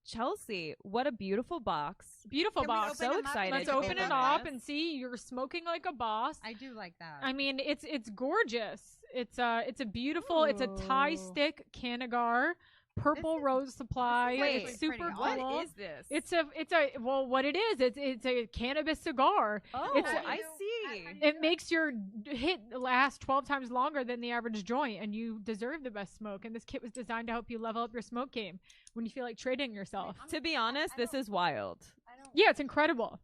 Chelsea, what a beautiful box. Beautiful Can we box. open So them up? excited Let's to open it open up this. and see. You're smoking like a boss. I do like that. I mean, it's gorgeous. It's a beautiful. It's a tie Ooh. stick Canagar, Purple This is- Rose Supply. Wait, It's super pretty. cool. What is this? It's a well, what it is? It's a cannabis cigar. oh, it's- I see. It makes your hit last 12 times longer than the average joint, and you deserve the best smoke. And this kit was designed to help you level up your smoke game when you feel like trading yourself. To be honest, this is wild. I don't, Yeah, it's incredible.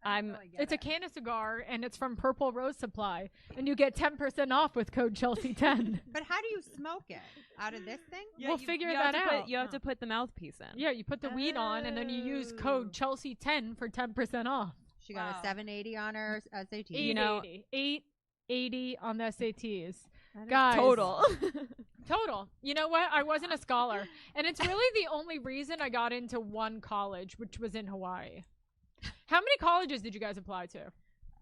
I don't I'm- really get It's a it. Canna cigar, and it's from Purple Rose Supply, and you get 10% off with code Chelsea10. But how do you smoke it? Out of this thing? We'll figure have that to out. you have to put the mouthpiece in. Yeah, you put the weed on, and then you use code Oh. Chelsea10 for 10% off. She got Wow. a 780 on her SAT. You know- 880 on the SATs. That is Guys. total. Total. You know what? I wasn't a scholar. And it's really the only reason I got into one college, which was in Hawaii. How many colleges did you guys apply to?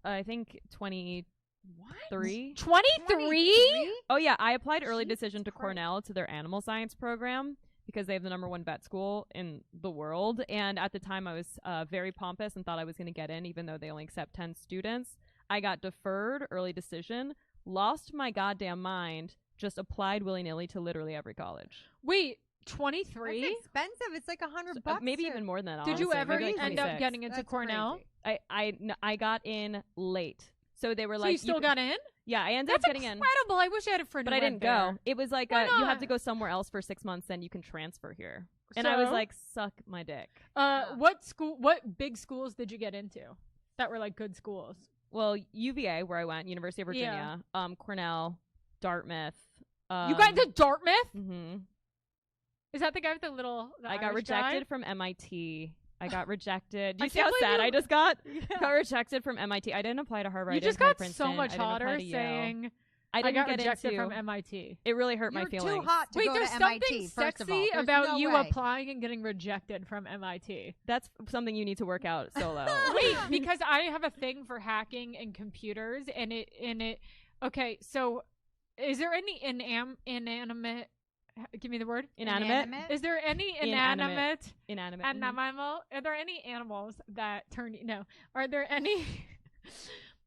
I think 23. 23? Oh yeah, I applied early Jesus decision to Christ. Cornell to their animal science program because they have the #1 vet school in the world. And at the time, I was very pompous and thought I was going to get in, even though they only accept 10 students. I got deferred early decision, lost my goddamn mind, just applied willy-nilly to literally every college. Wait, That's 23? expensive. It's like $100 So, bucks. maybe to- even more than that. Did you honestly. ever Maybe like end up 26. getting into That's Cornell? crazy. I got in late. So they were So like, you still can- got in? Yeah, I ended That's up getting in. incredible. I wish I had a friend But who I didn't went there. go. It was like Why you have to not? go somewhere else for 6 months, then you can transfer here. And I was So? like, suck my dick. What big schools did you get into that were like good schools? Well, UVA, where I went, University of Virginia, Cornell, Dartmouth. You got into Dartmouth? hmm Is that the guy with the little? The I got Irish rejected guy? from MIT. I got rejected. Do I you see how can't sad believe I you- just got? Yeah. Got rejected from MIT. I didn't apply to Harvard. You I didn't just apply to got Princeton. so much I didn't apply hotter to Yale. saying I I didn't got get rejected into. from MIT. It really hurt my You're feelings. too hot to Wait, go there's to something MIT, first of all. sexy There's about no you way. applying and getting rejected from MIT. That's something you need to work out solo. Wait, because I have a thing for hacking and computers, and it. Okay, so is there any inanimate? Give me the word. Inanimate. Is there any Inanimate. inanimate Inanimate. Mhm. animal? Are there any animals that turn you? No. Are there any?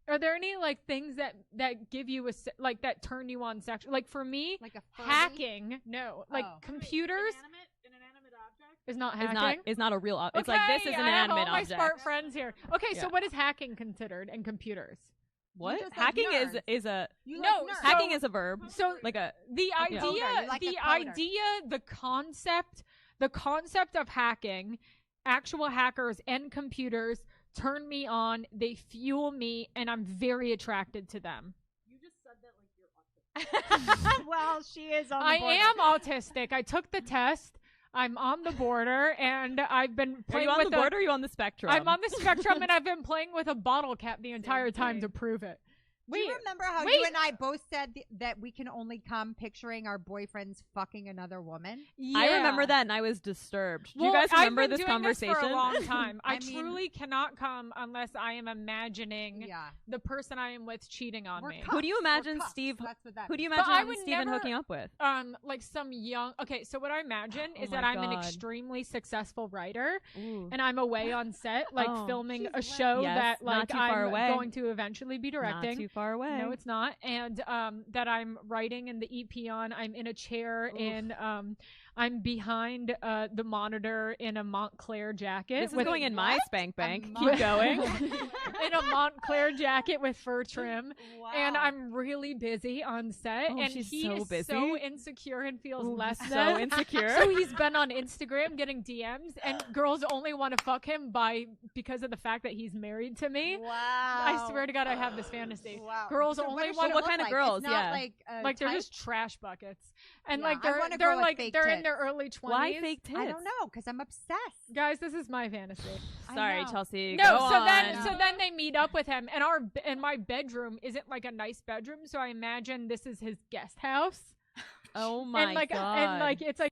Are there any like things that give you like that turn you on sexual? Like for me, Like a Furby? hacking. No, like Oh. computers An inanimate object? is not Is hacking. not a real object. It's like this is an I have inanimate all my object. smart friends here. Okay, so Yeah. what is hacking considered in computers? What? just like Hacking nerds. is a You No, like nerds. hacking So- is a verb. So Like a the idea, Coder, like a the coder. idea, the concept of hacking, actual hackers and computers turn me on. They fuel me, and I'm very attracted to them. You just said that like you're autistic. Well, she is on the I border. am autistic. I took the test. I'm on the border, and I've been Are playing you on with the border or are you on the spectrum? I'm on the spectrum, and I've been playing with a bottle cap the entire time thing. to prove it. Do you remember how you and I both said that we can only come picturing our boyfriends fucking another woman? Yeah. I remember that, and I was disturbed. Do you Well, guys remember I've been this doing conversation? This for a long time. I mean- truly cannot come unless I am imagining the person I am with cheating on me. Who do you imagine Steve? That's what that Who do you But I imagine would Steven never- hooking up with? Like some young. Okay, so what I imagine Oh is my that I'm an God. extremely successful writer, Ooh. and I'm away on set, like Oh. filming She's a lit. show Yes, that not like too far I'm away. going to eventually be directing. Not too far away. No, it's not. And that I'm writing in the EP on. I'm in a chair in I'm behind the monitor in a Montclair jacket. This is with going in my spank bank. Keep Mon- going. in a Montclair jacket with fur trim. Wow. And I'm really busy on set. Oh, and she's he so is busy. so insecure and feels Ooh, less he's than. so insecure. So he's been on Instagram getting DMs, and girls only want to fuck him because of the fact that he's married to me. Wow. I swear to God, I have this fantasy. Wow. Girls So only does want she what look kind of like? girls? It's not Yeah. like a like they're type? just trash buckets, and Yeah, like I want a they're girl with like fake they're in tits. their early 20s. Why fake tits? I don't know, because I'm obsessed. Guys, this is my fantasy. I Sorry, know. Chelsea. No, go so on. then they meet up with him, and my bedroom isn't like a nice bedroom, so I imagine this is his guest house. Oh my and like God. and like it's like